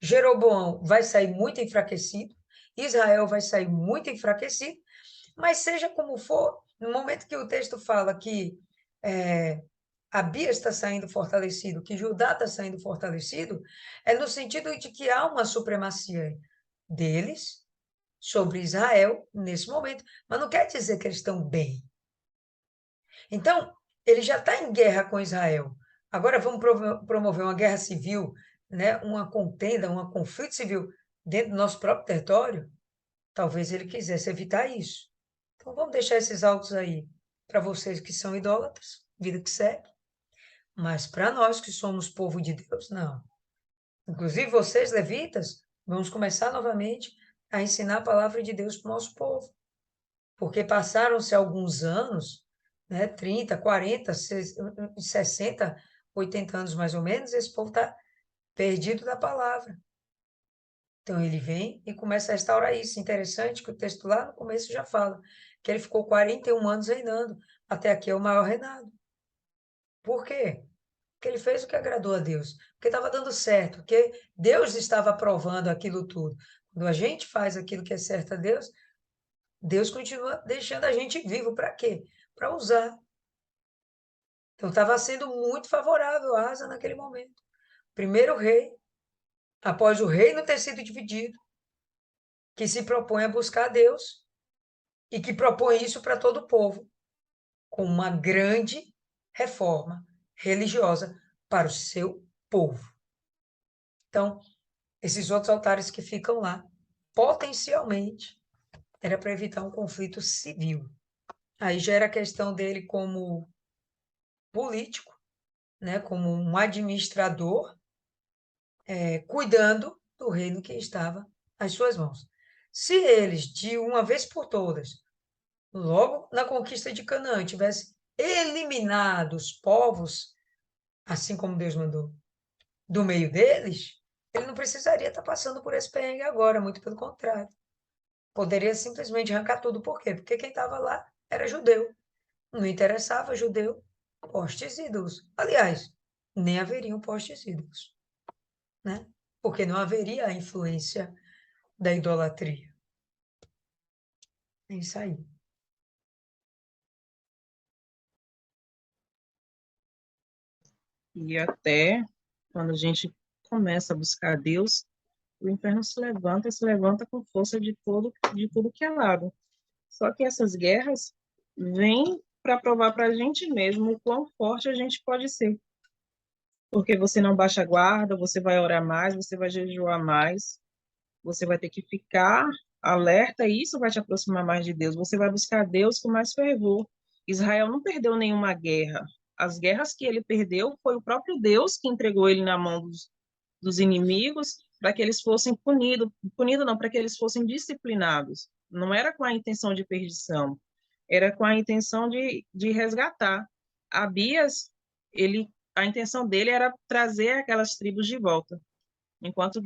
Jeroboão vai sair muito enfraquecido. Israel vai sair muito enfraquecido. Mas seja como for, no momento que o texto fala que Abias está saindo fortalecido, que Judá está saindo fortalecido, é no sentido de que há uma supremacia deles sobre Israel nesse momento, mas não quer dizer que eles estão bem. Então, ele já está em guerra com Israel. Agora vamos promover uma guerra civil, né? Uma contenda, um conflito civil dentro do nosso próprio território? Talvez ele quisesse evitar isso. Então vamos deixar esses autos aí para vocês que são idólatras, vida que segue. Mas para nós que somos povo de Deus, não. Inclusive vocês, levitas, vamos começar novamente a ensinar a palavra de Deus para o nosso povo. Porque passaram-se alguns anos, né, 30, 40, 60, 80 anos mais ou menos, esse povo está perdido da palavra. Então ele vem e começa a restaurar isso. Interessante que o texto lá no começo já fala que ele ficou 41 anos reinando. Até aqui é o maior reinado. Por quê? Porque ele fez o que agradou a Deus. Porque estava dando certo. Porque Deus estava aprovando aquilo tudo. Quando a gente faz aquilo que é certo a Deus, Deus continua deixando a gente vivo. Para quê? Para usar. Então estava sendo muito favorável a Asa naquele momento. Primeiro rei, após o reino ter sido dividido, que se propõe a buscar a Deus e que propõe isso para todo o povo, com uma grande reforma religiosa para o seu povo. Então, esses outros altares que ficam lá, potencialmente, era para evitar um conflito civil. Aí já era a questão dele como político, né, como um administrador, cuidando do reino que estava às suas mãos. Se eles, de uma vez por todas, logo na conquista de Canaã, tivessem eliminado os povos, assim como Deus mandou, do meio deles, ele não precisaria estar passando por esse perrengue agora, muito pelo contrário. Poderia simplesmente arrancar tudo. Por quê? Porque quem estava lá era judeu. Não interessava judeu, postes ídolos. Aliás, nem haveriam postes ídolos, né? porque não haveria a influência da idolatria. É isso aí. E até quando a gente começa a buscar Deus, o inferno se levanta com força de tudo que é lado. Só que essas guerras vêm para provar para a gente mesmo o quão forte a gente pode ser. Porque você não baixa a guarda, você vai orar mais, você vai jejuar mais, você vai ter que ficar alerta e isso vai te aproximar mais de Deus. Você vai buscar Deus com mais fervor. Israel não perdeu nenhuma guerra. As guerras que ele perdeu foi o próprio Deus que entregou ele na mão dos inimigos para que eles fossem punidos não, para que eles fossem disciplinados. Não era com a intenção de perdição, era com a intenção de resgatar. Abias, a intenção dele era trazer aquelas tribos de volta, enquanto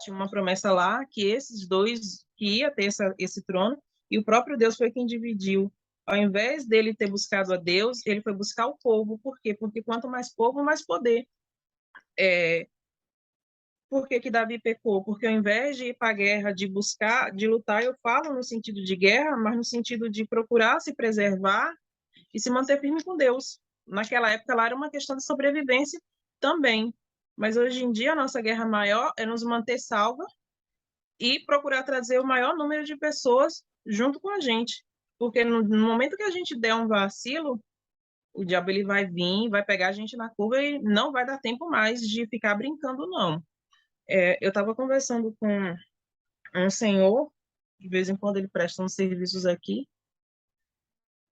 tinha uma promessa lá que esses dois, que ia ter esse trono, e o próprio Deus foi quem dividiu. Ao invés dele ter buscado a Deus, ele foi buscar o povo. Por quê? Porque quanto mais povo, mais poder. Por que que Davi pecou? Porque ao invés de ir para a guerra, de buscar, de lutar, eu falo no sentido de guerra, mas no sentido de procurar se preservar e se manter firme com Deus. Naquela época lá era uma questão de sobrevivência também. Mas hoje em dia a nossa guerra maior é nos manter salva e procurar trazer o maior número de pessoas junto com a gente. Porque no momento que a gente der um vacilo, o diabo ele vai vir, vai pegar a gente na curva e não vai dar tempo mais de ficar brincando, não. Eu estava conversando com um senhor, de vez em quando ele presta uns serviços aqui,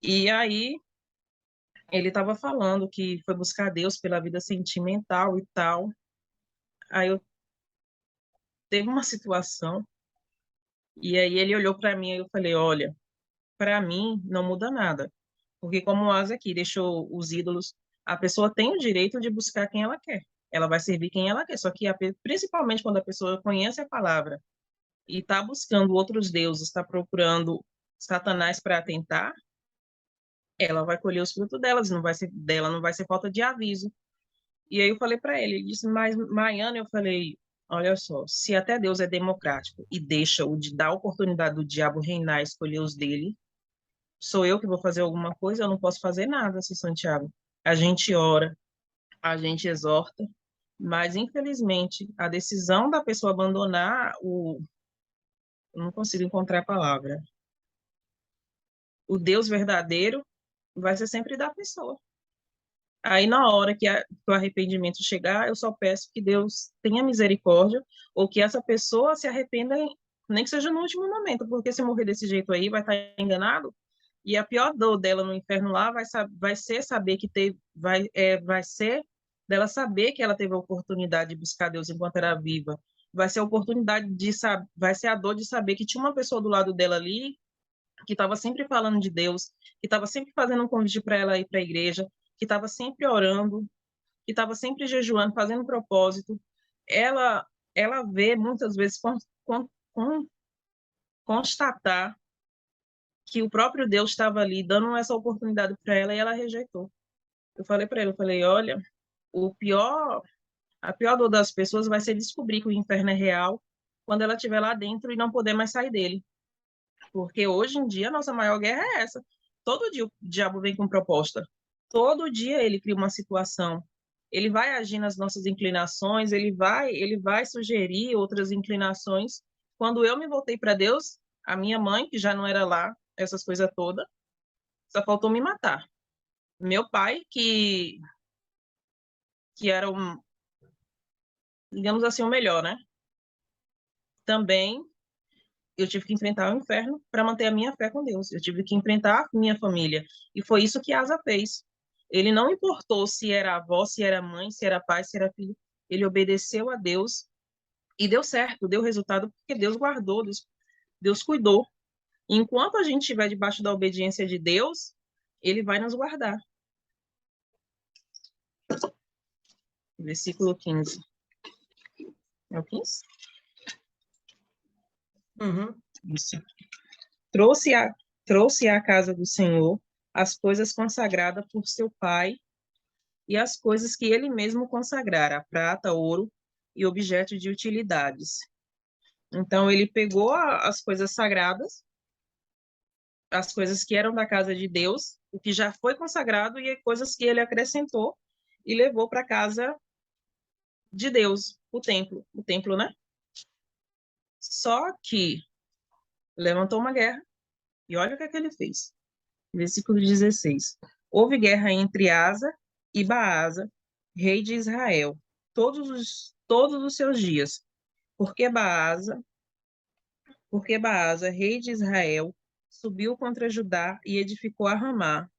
e aí ele estava falando que foi buscar Deus pela vida sentimental e tal. Aí eu teve uma situação, e aí ele olhou para mim e eu falei, olha, para mim não muda nada, porque como o Asa aqui deixou os ídolos, a pessoa tem o direito de buscar quem ela quer. Ela vai servir quem ela quer, só que principalmente quando a pessoa conhece a palavra e está buscando outros deuses, está procurando Satanás para atentar, ela vai colher os frutos delas, não vai ser falta de aviso. E aí eu falei para ele disse, mas Maiana, eu falei, olha só, se até Deus é democrático e deixa dá a oportunidade do diabo reinar e escolher os dele, sou eu que vou fazer alguma coisa? Eu não posso fazer nada, seu Santiago. A gente ora, a gente exorta, mas infelizmente a decisão da pessoa abandonar eu não consigo encontrar a palavra. O Deus verdadeiro vai ser sempre da pessoa. Aí, na hora que o arrependimento chegar, eu só peço que Deus tenha misericórdia, ou que essa pessoa se arrependa, nem que seja no último momento, porque se morrer desse jeito aí, vai estar enganado, e a pior dor dela no inferno lá vai ser saber que teve, vai ser dela saber que ela teve a oportunidade de buscar Deus enquanto era viva, vai ser a oportunidade vai ser a dor de saber que tinha uma pessoa do lado dela ali que estava sempre falando de Deus, que estava sempre fazendo um convite para ela ir para a igreja, que estava sempre orando, que estava sempre jejuando, fazendo propósito. Ela, ela vê muitas vezes constatar que o próprio Deus estava ali dando essa oportunidade para ela e ela rejeitou. Eu falei para ele, eu falei, olha, a pior dor das pessoas vai ser descobrir que o inferno é real quando ela estiver lá dentro e não poder mais sair dele. Porque hoje em dia a nossa maior guerra é essa. Todo dia o diabo vem com proposta. Todo dia ele cria uma situação. Ele vai agir nas nossas inclinações, ele vai sugerir outras inclinações. Quando eu me voltei para Deus, a minha mãe, que já não era lá, essas coisas todas, só faltou me matar. Meu pai, que era digamos assim, o melhor, né? Também eu tive que enfrentar o inferno para manter a minha fé com Deus. Eu tive que enfrentar a minha família. E foi isso que Asa fez. Ele não importou se era avó, se era mãe, se era pai, se era filho. Ele obedeceu a Deus e deu certo, deu resultado, porque Deus guardou, Deus cuidou. Enquanto a gente estiver debaixo da obediência de Deus, ele vai nos guardar. Versículo 15. É o 15? Uhum. Isso. Trouxe à casa do Senhor as coisas consagradas por seu pai e as coisas que ele mesmo consagrara, prata, ouro, e objeto de utilidades. Então, ele pegou as coisas sagradas, as coisas que eram da casa de Deus, o que já foi consagrado e coisas que ele acrescentou e levou para a casa de Deus, o templo, né? Só que levantou uma guerra e olha o que é que ele fez. Versículo 16. Houve guerra entre Asa e Baasa, rei de Israel, todos os seus dias, porque Baasa, rei de Israel, subiu contra Judá e edificou a Ramá,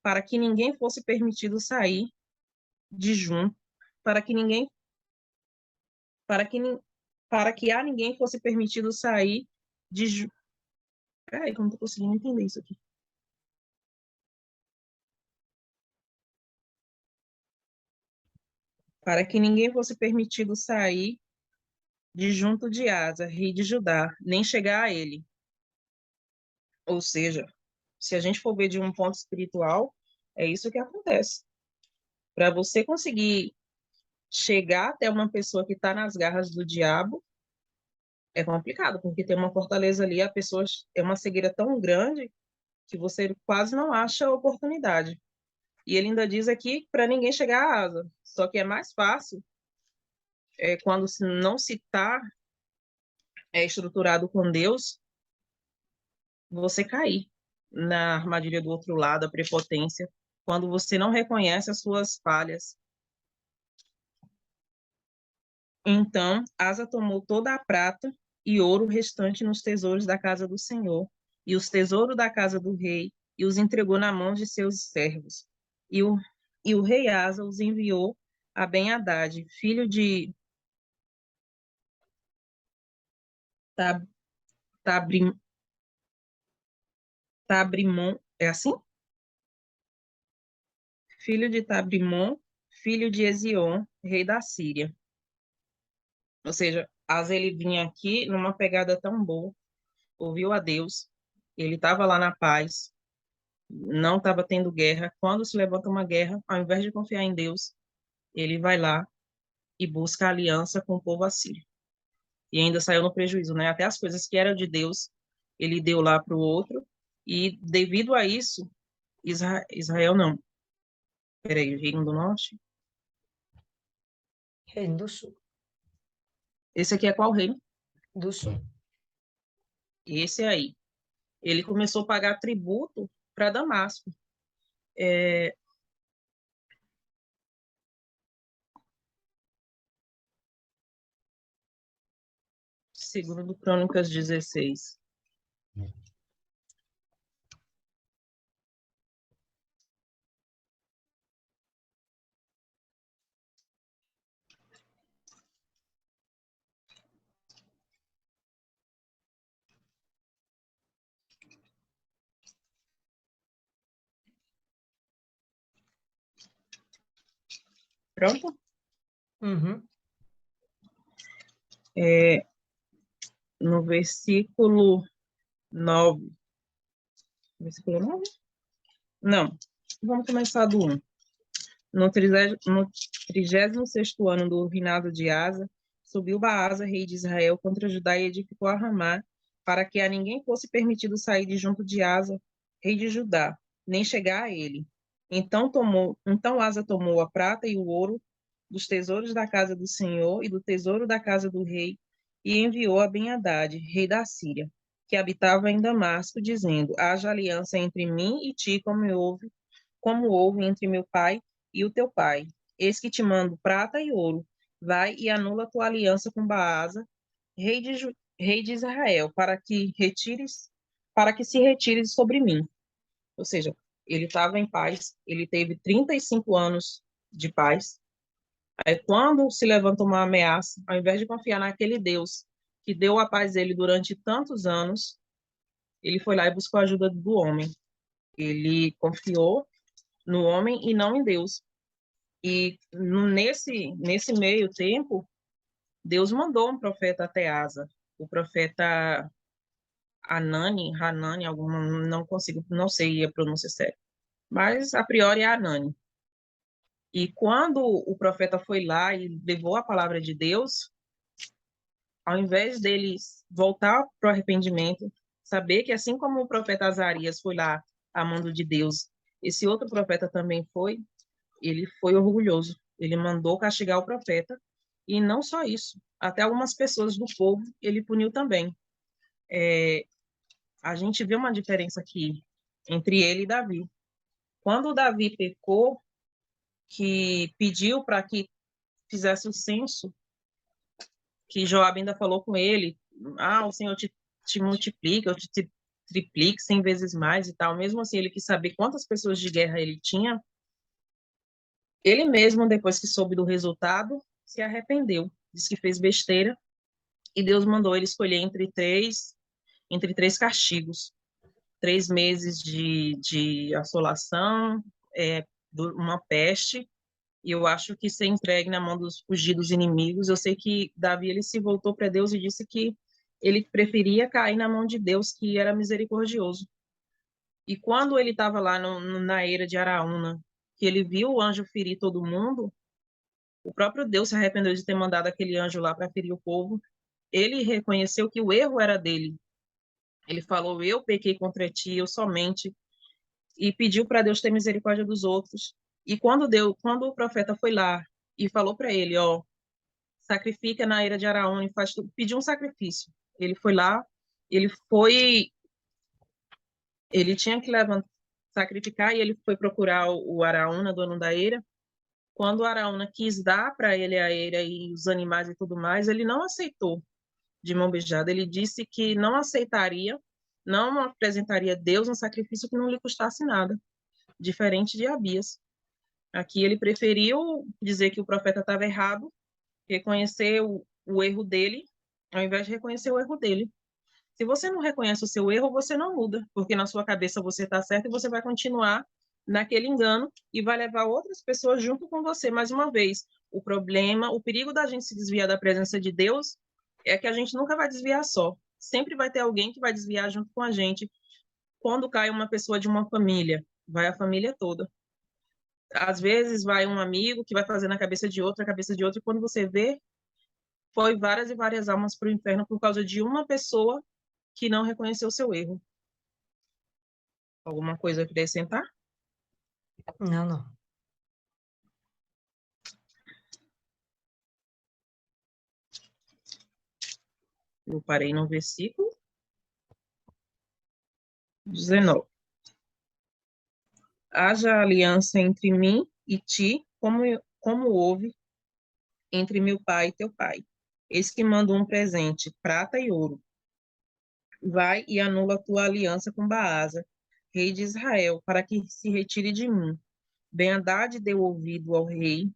para que ninguém fosse permitido sair de junto, para que ninguém, para que, para que a ninguém fosse permitido sair de junto. Peraí, que eu não estou conseguindo entender isso aqui. Para que ninguém fosse permitido sair de junto de Asa, rei de Judá, nem chegar a ele. Ou seja, se a gente for ver de um ponto espiritual, é isso que acontece. Para você conseguir chegar até uma pessoa que está nas garras do diabo, é complicado, porque tem uma fortaleza ali, a pessoa é uma cegueira tão grande que você quase não acha a oportunidade. E ele ainda diz aqui para ninguém chegar à asa. Só que é mais fácil quando não se está estruturado com Deus, você cair na armadilha do outro lado, a prepotência, quando você não reconhece as suas falhas. Então, Asa tomou toda a prata e ouro restante nos tesouros da casa do Senhor, e os tesouros da casa do rei, e os entregou na mão de seus servos. E o rei Asa os enviou a Ben-Hadad, filho de Tab, Tabrim, Tabrimon, é assim? Filho de Tabrimon, filho de Ezion, rei da Síria. Ou seja, Asa ele vinha aqui numa pegada tão boa, ouviu a Deus, ele estava lá na paz, não estava tendo guerra. Quando se levanta uma guerra, ao invés de confiar em Deus, ele vai lá e busca aliança com o povo assírio. E ainda saiu no prejuízo, né? Até as coisas que eram de Deus, ele deu lá para o outro, e devido a isso, Israel não. Peraí, o Reino do Norte? Reino do Sul. Esse aqui é qual reino? Do Sul. Esse aí. Ele começou a pagar tributo para Damasco. Segundo Crônicas 16. Pronto? Uhum. No versículo 9. Versículo 9? Não. Vamos começar do 1. No 36º ano do reinado de Asa, subiu Baasa, rei de Israel, contra Judá e edificou a Ramá, para que a ninguém fosse permitido sair de junto de Asa, rei de Judá, nem chegar a ele. Então Asa tomou a prata e o ouro dos tesouros da casa do Senhor e do tesouro da casa do rei, e enviou a Ben-Hadad, rei da Síria, que habitava em Damasco, dizendo: haja aliança entre mim e ti, como houve entre meu pai e o teu pai. Eis que te mando prata e ouro. Vai e anula tua aliança com Baasa, rei de Israel, para que se retires sobre mim. Ou seja, ele estava em paz, ele teve 35 anos de paz. Aí, quando se levanta uma ameaça, ao invés de confiar naquele Deus que deu a paz dele durante tantos anos, ele foi lá e buscou a ajuda do homem. Ele confiou no homem e não em Deus. E nesse meio tempo, Deus mandou um profeta até Asa, o profeta Hanani, não consigo, não sei a pronúncia certa, mas a priori é Hanani. E quando o profeta foi lá e levou a palavra de Deus, ao invés deles voltar para o arrependimento, saber que assim como o profeta Azarias foi lá amando de Deus, esse outro profeta também foi, ele foi orgulhoso. Ele mandou castigar o profeta, e não só isso, até algumas pessoas do povo ele puniu também. A gente vê uma diferença aqui entre ele e Davi. Quando Davi pecou, que pediu para que fizesse o censo, que Joabe ainda falou com ele, o Senhor te multiplica, eu te triplique 100 vezes mais e tal. Mesmo assim, ele quis saber quantas pessoas de guerra ele tinha. Ele mesmo, depois que soube do resultado, se arrependeu, disse que fez besteira, e Deus mandou ele escolher entre três castigos: 3 meses de assolação, uma peste, e eu acho que ser entregue na mão dos fugidos inimigos. Eu sei que Davi ele se voltou para Deus e disse que ele preferia cair na mão de Deus, que era misericordioso. E quando ele estava lá na eira de Araúna, que ele viu o anjo ferir todo mundo, o próprio Deus se arrependeu de ter mandado aquele anjo lá para ferir o povo. Ele reconheceu que o erro era dele. Ele falou: eu pequei contra ti, eu somente, e pediu para Deus ter misericórdia dos outros. E quando o profeta foi lá e falou para ele, sacrifica na eira de Araúna e faz tudo, pediu um sacrifício. Ele foi lá, ele foi, ele tinha que sacrificar, e ele foi procurar o Araúna, dono da eira. Quando o Araúna quis dar para ele a eira e os animais e tudo mais, ele não aceitou de mão beijada. Ele disse que não aceitaria, não apresentaria a Deus um sacrifício que não lhe custasse nada, diferente de Abias. Aqui ele preferiu dizer que o profeta estava errado, reconhecer o erro dele, ao invés de reconhecer o erro dele. Se você não reconhece o seu erro, você não muda, porque na sua cabeça você está certo e você vai continuar naquele engano e vai levar outras pessoas junto com você. Mais uma vez, o problema, o perigo da gente se desviar da presença de Deus é que a gente nunca vai desviar só. Sempre vai ter alguém que vai desviar junto com a gente. Quando cai uma pessoa de uma família, vai a família toda. Às vezes vai um amigo que vai fazer na cabeça de outro, a cabeça de outro, e quando você vê, foi várias e várias almas para o inferno por causa de uma pessoa que não reconheceu o seu erro. Alguma coisa a acrescentar? Não, não. Eu parei no versículo 19. Haja aliança entre mim e ti, como houve entre meu pai e teu pai. Eis que mando um presente, prata e ouro. Vai e anula a tua aliança com Baasa, rei de Israel, para que se retire de mim. Ben-Hadad deu ouvido ao rei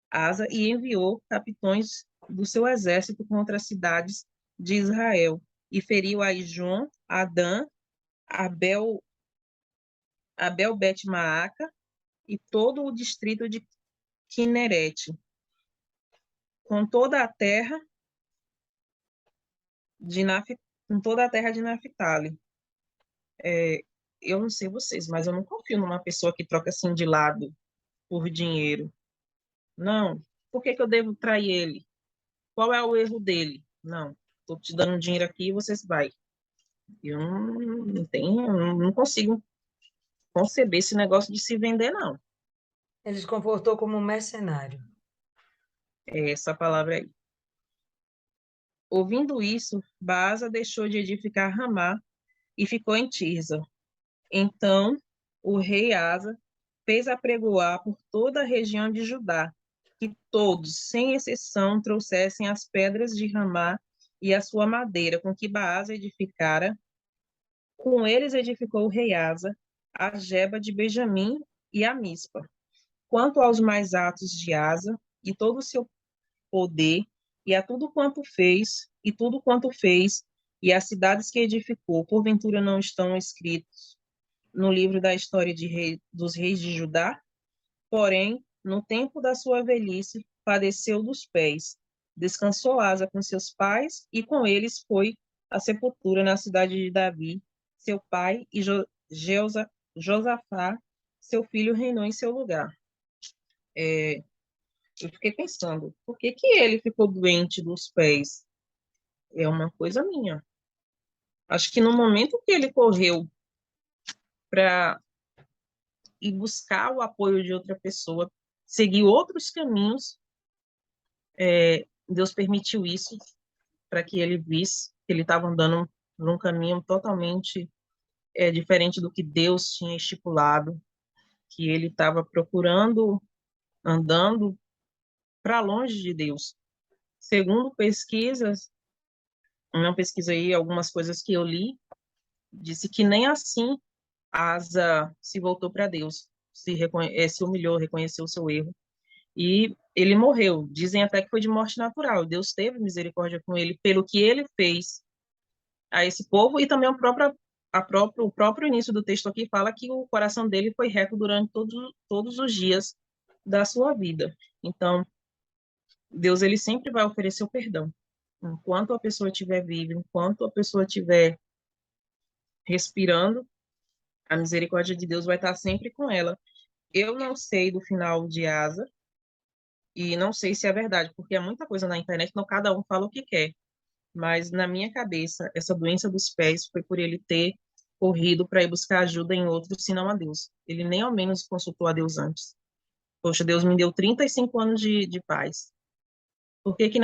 Asa e enviou capitões do seu exército contra as cidades de Israel, e feriu a Ijon, Adã, Abel-Bet-Maaca e todo o distrito de Quinerete, com toda a terra de Naphtali. Eu não sei vocês, mas eu não confio numa pessoa que troca assim de lado por dinheiro. Não. Por que eu devo trair ele? Qual é o erro dele? Não. Estou te dando dinheiro aqui e vocês vai. Eu não consigo conceber esse negócio de se vender, não. Ele se comportou como um mercenário. É essa palavra aí. Ouvindo isso, Baasa deixou de edificar Ramá e ficou em Tirza. Então, o rei Asa fez apregoar por toda a região de Judá, que todos, sem exceção, trouxessem as pedras de Ramá e a sua madeira, com que Baasa edificara. Com eles edificou o rei Asa a Geba de Benjamim e a Mispa. Quanto aos mais atos de Asa e todo o seu poder, e a tudo quanto fez, e as cidades que edificou, porventura não estão escritos no livro da história dos reis de Judá? Porém, no tempo da sua velhice, padeceu dos pés, descansou Asa com seus pais, e com eles foi à sepultura na cidade de Davi, seu pai, e Josafá, seu filho, reinou em seu lugar. Eu fiquei pensando, por que que ele ficou doente dos pés? É uma coisa minha. Acho que no momento que ele correu para ir buscar o apoio de outra pessoa, seguir outros caminhos, Deus permitiu isso para que ele visse que ele estava andando num caminho totalmente diferente do que Deus tinha estipulado, que ele estava procurando, andando para longe de Deus. Segundo pesquisas, uma pesquisa aí, algumas coisas que eu li, disse que nem assim Asa se voltou para Deus, se humilhou, reconheceu o seu erro. E ele morreu. Dizem até que foi de morte natural. Deus teve misericórdia com ele pelo que ele fez a esse povo, e também o próprio início do texto aqui fala que o coração dele foi reto durante todos os dias da sua vida. Então, Deus ele sempre vai oferecer o perdão. Enquanto a pessoa estiver viva, enquanto a pessoa estiver respirando, a misericórdia de Deus vai estar sempre com ela. Eu não sei do final de Asa, e não sei se é verdade, porque há muita coisa na internet, não cada um fala o que quer. Mas na minha cabeça, essa doença dos pés foi por ele ter corrido para ir buscar ajuda em outros, senão a Deus. Ele nem ao menos consultou a Deus antes. Poxa, Deus me deu 35 anos de paz. Por que que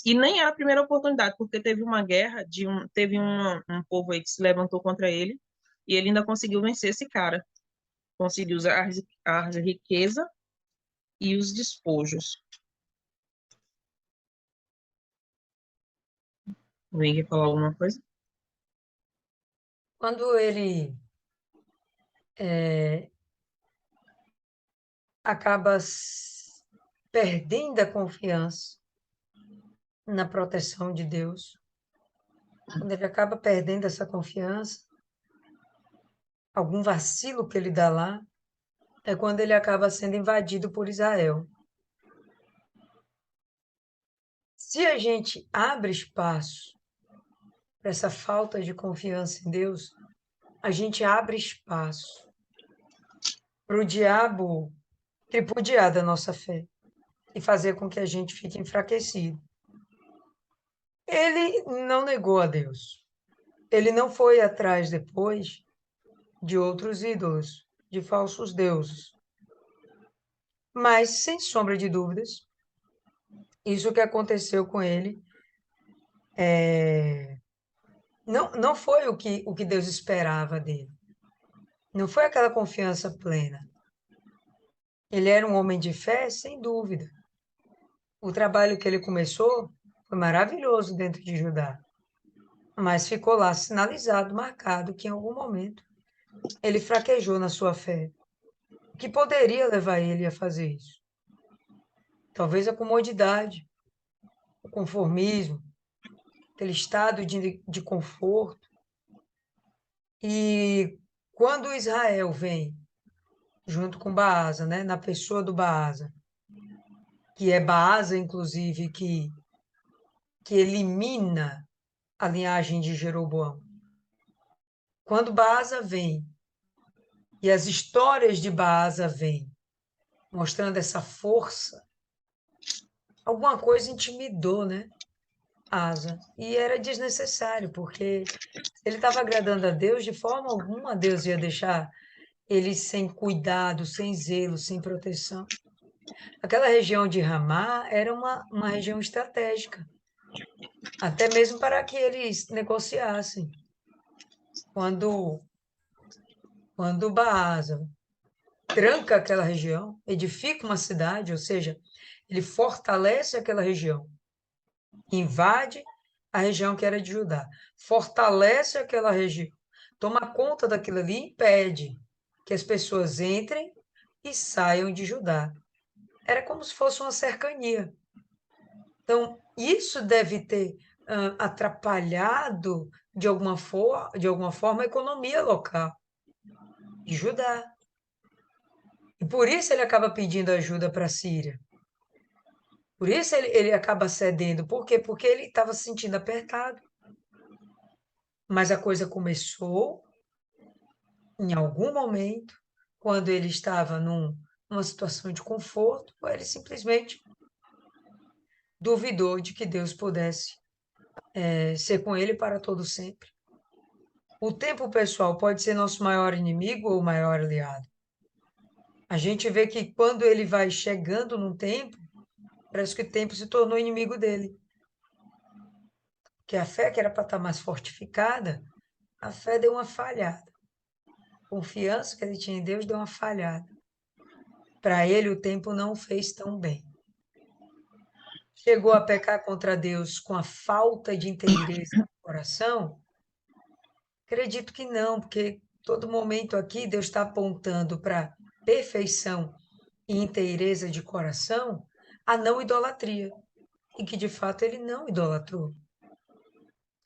e nem é a primeira oportunidade, porque teve uma guerra, teve um povo aí que se levantou contra ele, e ele ainda conseguiu vencer esse cara. Conseguiu usar a riqueza e os despojos. O Henrique falar alguma coisa? Quando ele acaba perdendo a confiança na proteção de Deus, quando ele acaba perdendo essa confiança, algum vacilo que ele dá lá, é quando ele acaba sendo invadido por Israel. Se a gente abre espaço para essa falta de confiança em Deus, a gente abre espaço para o diabo tripudiar da nossa fé e fazer com que a gente fique enfraquecido. Ele não negou a Deus. Ele não foi atrás depois de outros ídolos, de falsos deuses. Mas, sem sombra de dúvidas, isso que aconteceu com ele não foi o que Deus esperava dele. Não foi aquela confiança plena. Ele era um homem de fé, sem dúvida. O trabalho que ele começou foi maravilhoso dentro de Judá, mas ficou lá sinalizado, marcado, que em algum momento ele fraquejou na sua fé. O que poderia levar ele a fazer isso? Talvez a comodidade, o conformismo, aquele estado de conforto. E quando Israel vem junto com Baasa, né, na pessoa do Baasa, que é Baasa, inclusive, que elimina a linhagem de Jeroboão. Quando Baasa vem, e as histórias de Baasa vêm, mostrando essa força, alguma coisa intimidou, né, Asa. E era desnecessário, porque ele estava agradando a Deus, de forma alguma Deus ia deixar ele sem cuidado, sem zelo, sem proteção. Aquela região de Ramá era uma região estratégica, até mesmo para que eles negociassem. Quando Baasa tranca aquela região, edifica uma cidade, ou seja, ele fortalece aquela região, invade a região que era de Judá, fortalece aquela região, toma conta daquilo ali, impede que as pessoas entrem e saiam de Judá. Era como se fosse uma cercania. Então, isso deve ter atrapalhado de alguma forma a economia local de Judá. E por isso ele acaba pedindo ajuda para a Síria. Por isso ele acaba cedendo. Por quê? Porque ele estava se sentindo apertado. Mas a coisa começou em algum momento, quando ele estava uma situação de conforto, ou ele simplesmente duvidou de que Deus pudesse ser com ele para todo sempre. O tempo pessoal pode ser nosso maior inimigo ou maior aliado. A gente vê que quando ele vai chegando num tempo, parece que o tempo se tornou inimigo dele. Que a fé que era para estar mais fortificada, a fé deu uma falhada. A confiança que ele tinha em Deus deu uma falhada. Para ele, o tempo não fez tão bem. Chegou a pecar contra Deus com a falta de inteireza do coração? Acredito que não, porque todo momento aqui Deus está apontando para perfeição e inteireza de coração a não idolatria, e que de fato ele não idolatrou.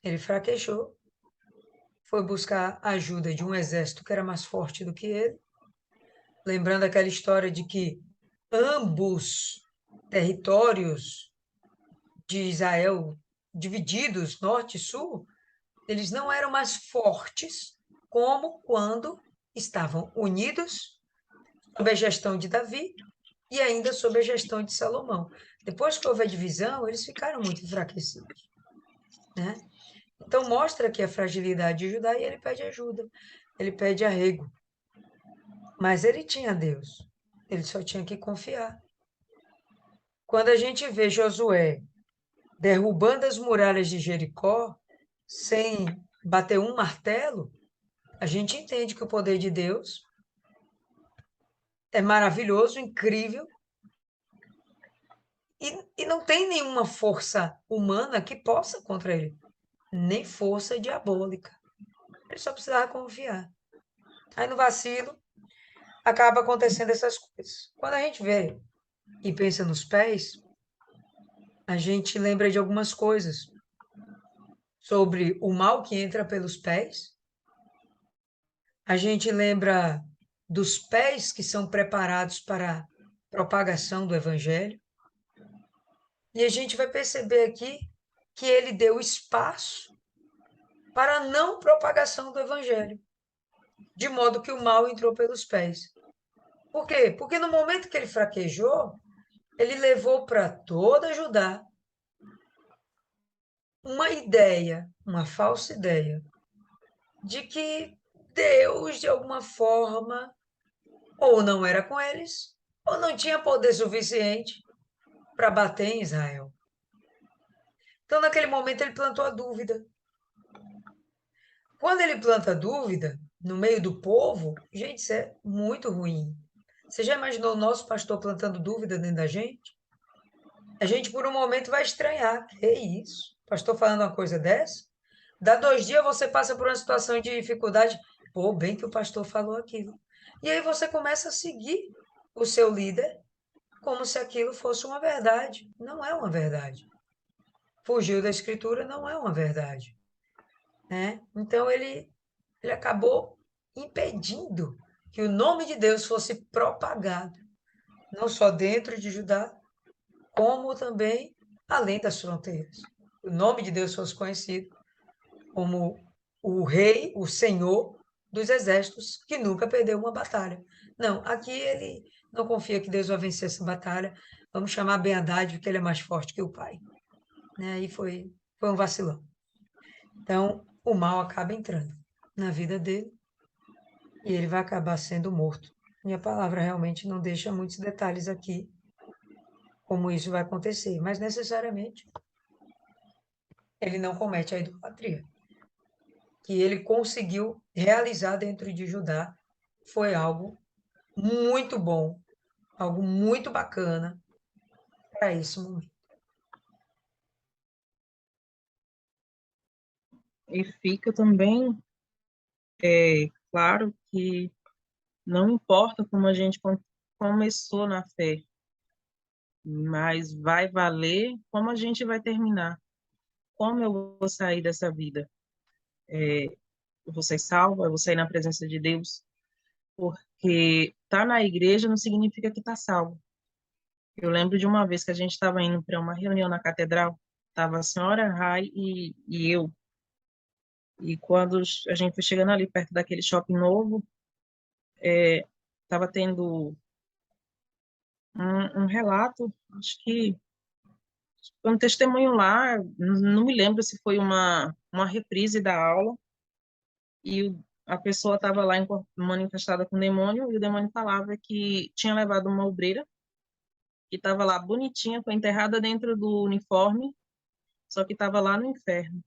Ele fraquejou, foi buscar a ajuda de um exército que era mais forte do que ele, lembrando aquela história de que ambos territórios de Israel, divididos, norte e sul, eles não eram mais fortes como quando estavam unidos sob a gestão de Davi e ainda sob a gestão de Salomão. Depois que houve a divisão, eles ficaram muito enfraquecidos, né? Então mostra aqui a fragilidade de Judá e ele pede ajuda, ele pede arrego. Mas ele tinha Deus, ele só tinha que confiar. Quando a gente vê Josué derrubando as muralhas de Jericó sem bater um martelo, a gente entende que o poder de Deus é maravilhoso, incrível, e não tem nenhuma força humana que possa contra ele, nem força diabólica. Ele só precisava confiar. Aí no vacilo, acaba acontecendo essas coisas. Quando a gente vê e pensa nos pés, a gente lembra de algumas coisas sobre o mal que entra pelos pés. A gente lembra dos pés que são preparados para a propagação do evangelho. E a gente vai perceber aqui que ele deu espaço para a não propagação do evangelho, de modo que o mal entrou pelos pés. Por quê? Porque no momento que ele fraquejou, ele levou para toda Judá uma ideia, uma falsa ideia, de que Deus, de alguma forma, ou não era com eles, ou não tinha poder suficiente para bater em Israel. Então, naquele momento, ele plantou a dúvida. Quando ele planta a dúvida no meio do povo, gente, isso é muito ruim. Você já imaginou o nosso pastor plantando dúvida dentro da gente? A gente, por um momento, vai estranhar. Que isso? Pastor falando uma coisa dessa? Dá 2 dias, você passa por uma situação de dificuldade. Pô, bem que o pastor falou aquilo. E aí você começa a seguir o seu líder como se aquilo fosse uma verdade. Não é uma verdade. Fugiu da escritura não é uma verdade, né? Então ele acabou impedindo que o nome de Deus fosse propagado, não só dentro de Judá, como também além das fronteiras. O nome de Deus fosse conhecido como o rei, o senhor dos exércitos, que nunca perdeu uma batalha. Não, aqui ele não confia que Deus vai vencer essa batalha. Vamos chamar Ben-Hadad, porque ele é mais forte que o pai. Né? E foi um vacilão. Então, o mal acaba entrando na vida dele e ele vai acabar sendo morto. Minha palavra realmente não deixa muitos detalhes aqui como isso vai acontecer, mas necessariamente ele não comete a idolatria. Que ele conseguiu realizar dentro de Judá foi algo muito bom, algo muito bacana para esse momento. E fica também claro que não importa como a gente começou na fé, mas vai valer como a gente vai terminar. Como eu vou sair dessa vida? Eu vou ser salva? Eu vou sair na presença de Deus? Porque tá na igreja não significa que tá salvo. Eu lembro de uma vez que a gente estava indo para uma reunião na catedral, estava a senhora Rai e eu. E quando a gente foi chegando ali perto daquele shopping novo, estava tendo um relato, acho que foi um testemunho lá, não me lembro se foi uma reprise da aula, e a pessoa estava lá manifestada com o demônio, e o demônio falava que tinha levado uma obreira, que estava lá bonitinha, foi enterrada dentro do uniforme, só que estava lá no inferno.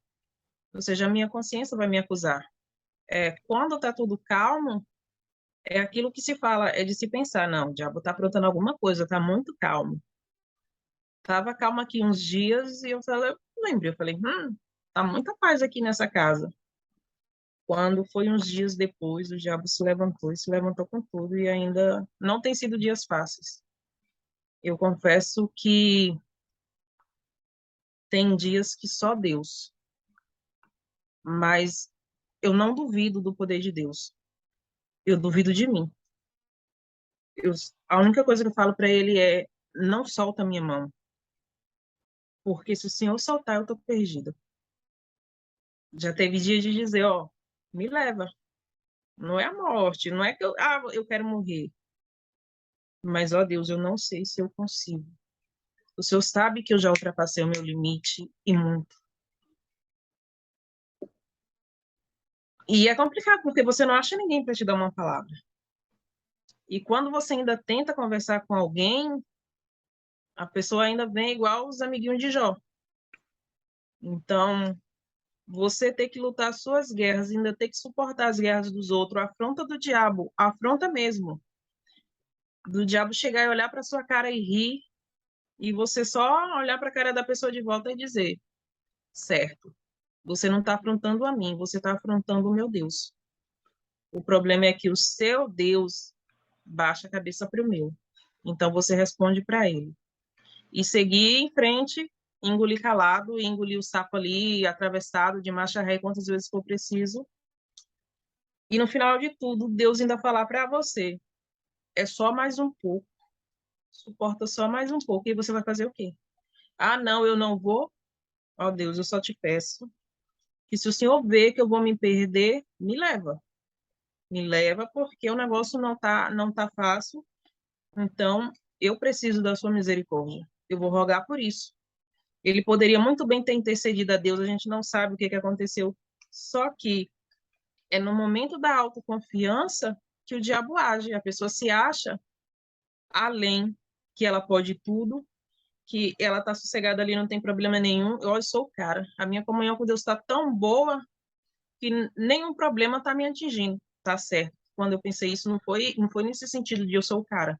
Ou seja, a minha consciência vai me acusar. Quando está tudo calmo, é aquilo que se fala, é de se pensar, não, o diabo está aprontando alguma coisa, está muito calmo. Estava calmo aqui uns dias e eu falei, tá muita paz aqui nessa casa. Quando foi uns dias depois, o diabo se levantou e se levantou com tudo e ainda não tem sido dias fáceis. Eu confesso que tem dias que só Deus, mas eu não duvido do poder de Deus. Eu duvido de mim. A única coisa que eu falo para ele é: não solta a minha mão, porque se o Senhor soltar, eu estou perdida. Já teve dia de dizer, ó, me leva. Não é a morte, não é que eu quero morrer. Mas, ó Deus, eu não sei se eu consigo. O Senhor sabe que eu já ultrapassei o meu limite e muito. E é complicado, porque você não acha ninguém para te dar uma palavra. E quando você ainda tenta conversar com alguém, a pessoa ainda vem igual os amiguinhos de Jó. Então, você ter que lutar as suas guerras, ainda ter que suportar as guerras dos outros, a afronta do diabo, a afronta mesmo, do diabo chegar e olhar para sua cara e rir, e você só olhar para a cara da pessoa de volta e dizer, certo, você não está afrontando a mim, você está afrontando o meu Deus. O problema é que o seu Deus baixa a cabeça para o meu. Então, você responde para ele. E seguir em frente, engolir calado, engolir o sapo ali, atravessado, de marcha ré, quantas vezes for preciso. E no final de tudo, Deus ainda falar para você, é só mais um pouco, suporta só mais um pouco, e você vai fazer o quê? Ah, não, eu não vou? Ó Deus, eu só te peço que se o Senhor vê que eu vou me perder, me leva. Me leva, porque o negócio não tá fácil, então eu preciso da sua misericórdia. Eu vou rogar por isso. Ele poderia muito bem ter intercedido a Deus, a gente não sabe o que aconteceu. Só que é no momento da autoconfiança que o diabo age. A pessoa se acha além, que ela pode tudo, que ela está sossegada ali, não tem problema nenhum. Eu sou o cara. A minha comunhão com Deus está tão boa que nenhum problema está me atingindo. Tá certo. Quando eu pensei isso, não foi nesse sentido de eu sou o cara.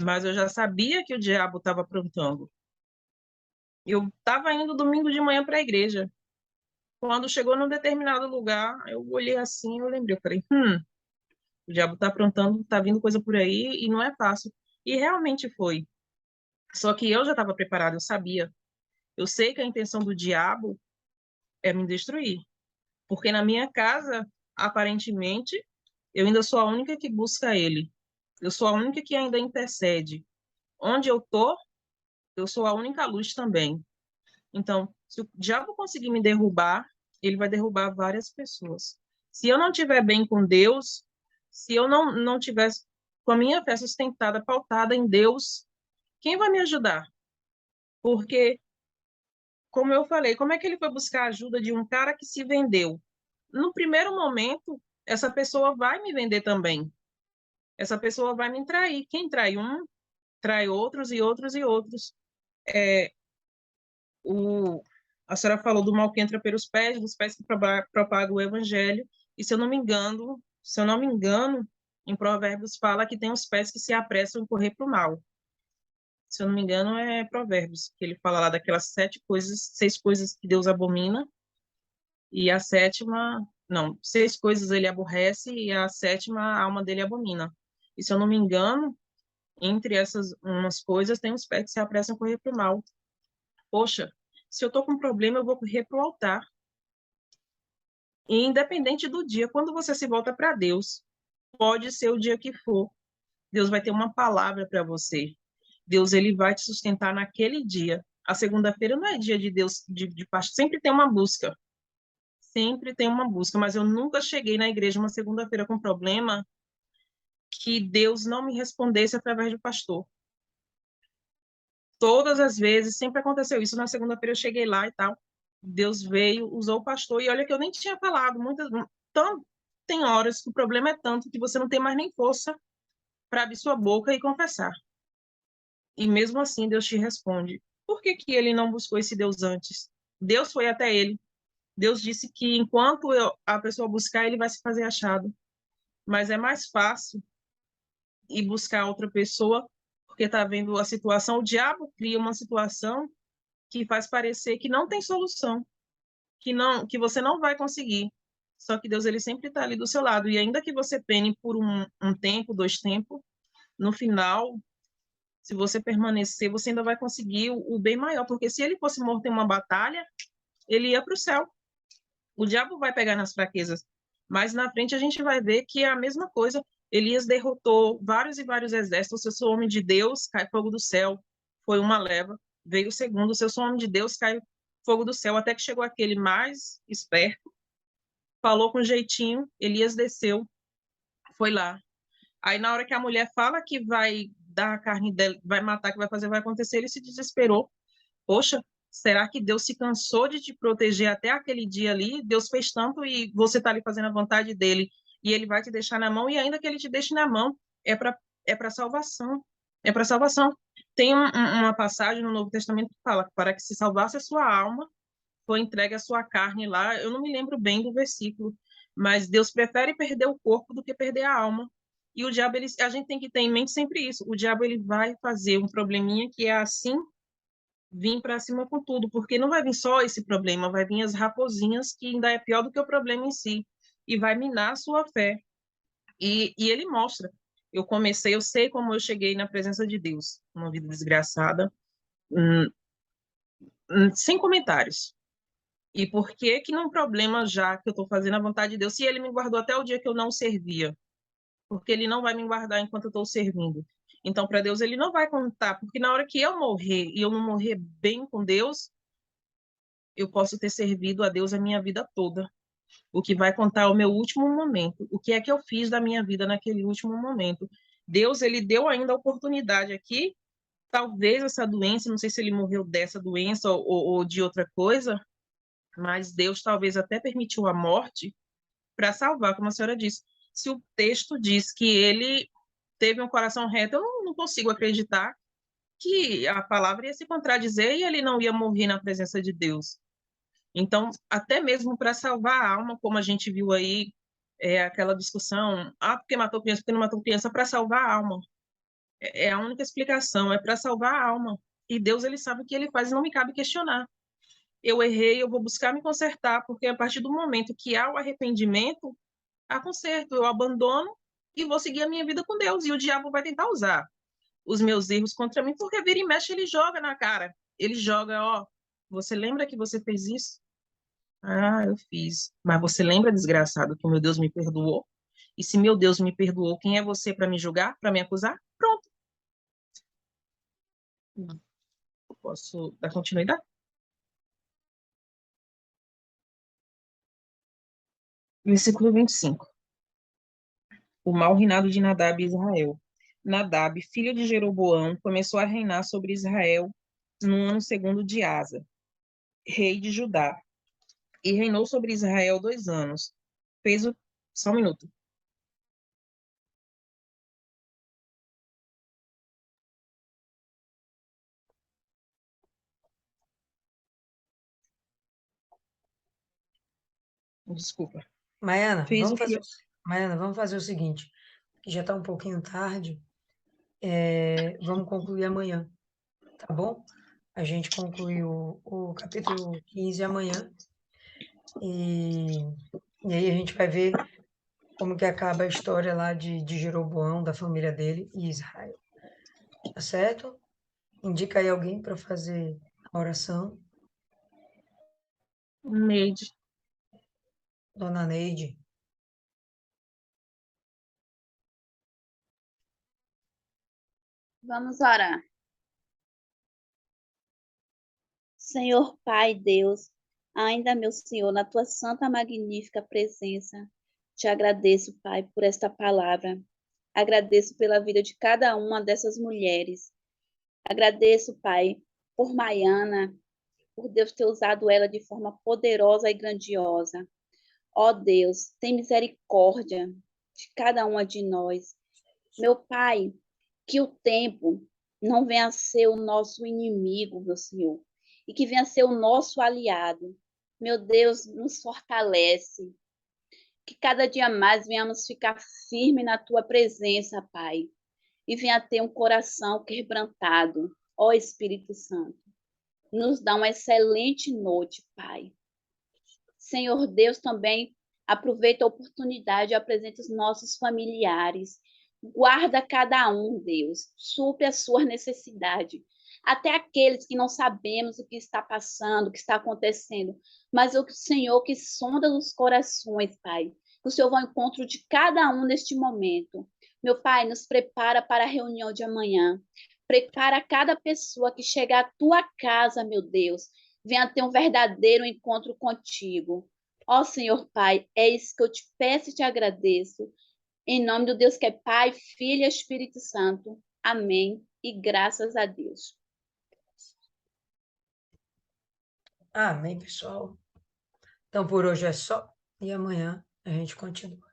Mas eu já sabia que o diabo estava aprontando. Eu estava indo domingo de manhã para a igreja. Quando chegou num determinado lugar, eu olhei assim, eu lembrei, eu falei, o diabo está aprontando, está vindo coisa por aí e não é fácil. E realmente foi. Só que eu já estava preparada, eu sabia. Eu sei que a intenção do diabo é me destruir. Porque na minha casa, aparentemente, eu ainda sou a única que busca ele. Eu sou a única que ainda intercede. Onde eu tô, eu sou a única luz também. Então, se o diabo conseguir me derrubar, ele vai derrubar várias pessoas. Se eu não estiver bem com Deus, se eu não tiver com a minha fé sustentada, pautada em Deus, quem vai me ajudar? Porque, como eu falei, como é que ele foi buscar a ajuda de um cara que se vendeu? No primeiro momento, essa pessoa vai me vender também. Essa pessoa vai me trair. Quem trai um, trai outros e outros e outros. A senhora falou do mal que entra pelos pés, dos pés que propagam o evangelho. E se eu não me engano, em Provérbios fala que tem os pés que se apressam em correr para o mal. Se eu não me engano, é Provérbios, que ele fala lá daquelas 6 coisas que Deus abomina, e a sétima, não, 6 coisas ele aborrece, e a sétima a alma dele abomina. E se eu não me engano, entre essas umas coisas, tem os pés que se apressam em correr para o mal. Poxa, se eu estou com um problema, eu vou correr para o altar. E independente do dia, quando você se volta para Deus, pode ser o dia que for, Deus vai ter uma palavra para você. Deus ele vai te sustentar naquele dia. A segunda-feira não é dia de Deus de paz. Sempre tem uma busca. Sempre tem uma busca. Mas eu nunca cheguei na igreja uma segunda-feira com problema que Deus não me respondesse através do pastor. Todas as vezes, sempre aconteceu isso. Na segunda-feira eu cheguei lá e tal. Deus veio, usou o pastor, e olha que eu nem tinha falado. Tem horas que o problema é tanto que você não tem mais nem força para abrir sua boca e confessar. E mesmo assim, Deus te responde. Por que que ele não buscou esse Deus antes? Deus foi até ele. Deus disse que enquanto a pessoa buscar, ele vai se fazer achado. Mas é mais fácil ir buscar outra pessoa, porque está vendo a situação. O diabo cria uma situação que faz parecer que não tem solução, que você não vai conseguir. Só que Deus ele sempre está ali do seu lado. E ainda que você pene por um tempo, 2 tempos, no final, se você permanecer, você ainda vai conseguir o bem maior. Porque se ele fosse morto em uma batalha, ele ia para o céu. O diabo vai pegar nas fraquezas. Mas na frente a gente vai ver que é a mesma coisa. Elias derrotou vários e vários exércitos. Se eu sou homem de Deus, cai fogo do céu. Foi uma leva. Veio o segundo. Se eu sou homem de Deus, cai fogo do céu. Até que chegou aquele mais esperto, falou com jeitinho. Elias desceu, foi lá. Aí na hora que a mulher fala que vai dar a carne dela, vai matar, que vai fazer, vai acontecer, ele se desesperou. Poxa, será que Deus se cansou de te proteger até aquele dia ali? Deus fez tanto e você está ali fazendo a vontade dele e ele vai te deixar na mão, e ainda que ele te deixe na mão, é para salvação. É para salvação. Tem uma passagem no Novo Testamento que fala que para que se salvasse a sua alma, foi entregue a sua carne lá. Eu não me lembro bem do versículo, mas Deus prefere perder o corpo do que perder a alma. E o diabo, a gente tem que ter em mente sempre isso. O diabo ele vai fazer um probleminha que é assim, vir para cima com tudo, porque não vai vir só esse problema, vai vir as raposinhas, que ainda é pior do que o problema em si, e vai minar a sua fé. E ele mostra. Eu sei como eu cheguei na presença de Deus, uma vida desgraçada, sem comentários. E por que que não problema já que eu estou fazendo a vontade de Deus, se ele me guardou até o dia que eu não servia? Porque ele não vai me guardar enquanto eu estou servindo. Então, para Deus, ele não vai contar, porque na hora que eu morrer e eu não morrer bem com Deus, eu posso ter servido a Deus a minha vida toda. O que vai contar é o meu último momento. O que é que eu fiz da minha vida naquele último momento? Deus, ele deu ainda a oportunidade aqui, talvez essa doença, não sei se ele morreu dessa doença ou de outra coisa, mas Deus talvez até permitiu a morte para salvar, como a senhora disse. Se o texto diz que ele teve um coração reto, eu não consigo acreditar que a palavra ia se contradizer e ele não ia morrer na presença de Deus. Então, até mesmo para salvar a alma, como a gente viu aí, aquela discussão, porque matou criança, porque não matou criança, para salvar a alma. É a única explicação, é para salvar a alma. E Deus, ele sabe o que ele faz e não me cabe questionar. Eu errei, eu vou buscar me consertar, porque a partir do momento que há o arrependimento, há conserto, eu abandono e vou seguir a minha vida com Deus. E o diabo vai tentar usar os meus erros contra mim, porque vira e mexe, ele joga na cara. Ele joga, ó, você lembra que você fez isso? Ah, eu fiz. Mas você lembra, desgraçado, que o meu Deus me perdoou? E se meu Deus me perdoou, quem é você para me julgar, para me acusar? Pronto. Eu posso dar continuidade? Versículo 25. O mau reinado de Nadab e Israel. Nadab, filho de Jeroboão, começou a reinar sobre Israel no ano segundo de Asa, rei de Judá, e reinou sobre Israel 2 anos. Fez o... Só um minuto. Desculpa. Maiana, Fez o que... Maiana, vamos fazer o seguinte, que já está um pouquinho tarde, vamos concluir amanhã, tá bom? A gente conclui o capítulo 15 amanhã, e aí a gente vai ver como que acaba a história lá de Jeroboão, da família dele e Israel. Tá certo? Indica aí alguém para fazer a oração. Neide. Dona Neide. Vamos orar. Senhor Pai Deus, ainda meu Senhor, na tua santa magnífica presença, te agradeço, Pai, por esta palavra. Agradeço pela vida de cada uma dessas mulheres Agradeço, Pai, por Maiana, por Deus ter usado ela de forma poderosa e grandiosa. Ó Deus, tem misericórdia de cada uma de nós. Meu Pai, que o tempo não venha a ser o nosso inimigo, meu Senhor, e que venha a ser o nosso aliado. Meu Deus, nos fortalece. Que cada dia mais venhamos ficar firme na tua presença, Pai, e venha ter um coração quebrantado. Ó Espírito Santo, nos dá uma excelente noite, Pai. Senhor Deus, também aproveita a oportunidade e apresenta os nossos familiares. Guarda cada um, Deus. Supre as suas necessidades. Até aqueles que não sabemos o que está passando, o que está acontecendo. Mas o Senhor que sonda os corações, Pai. Que o Senhor vá ao encontro de cada um neste momento. Meu Pai, nos prepara para a reunião de amanhã. Prepara cada pessoa que chega à tua casa, meu Deus, venha ter um verdadeiro encontro contigo. Ó Senhor Pai, é isso que eu te peço e te agradeço. Em nome do Deus que é Pai, Filho e Espírito Santo. Amém. E graças a Deus. Amém, pessoal. Então, por hoje é só. E amanhã a gente continua.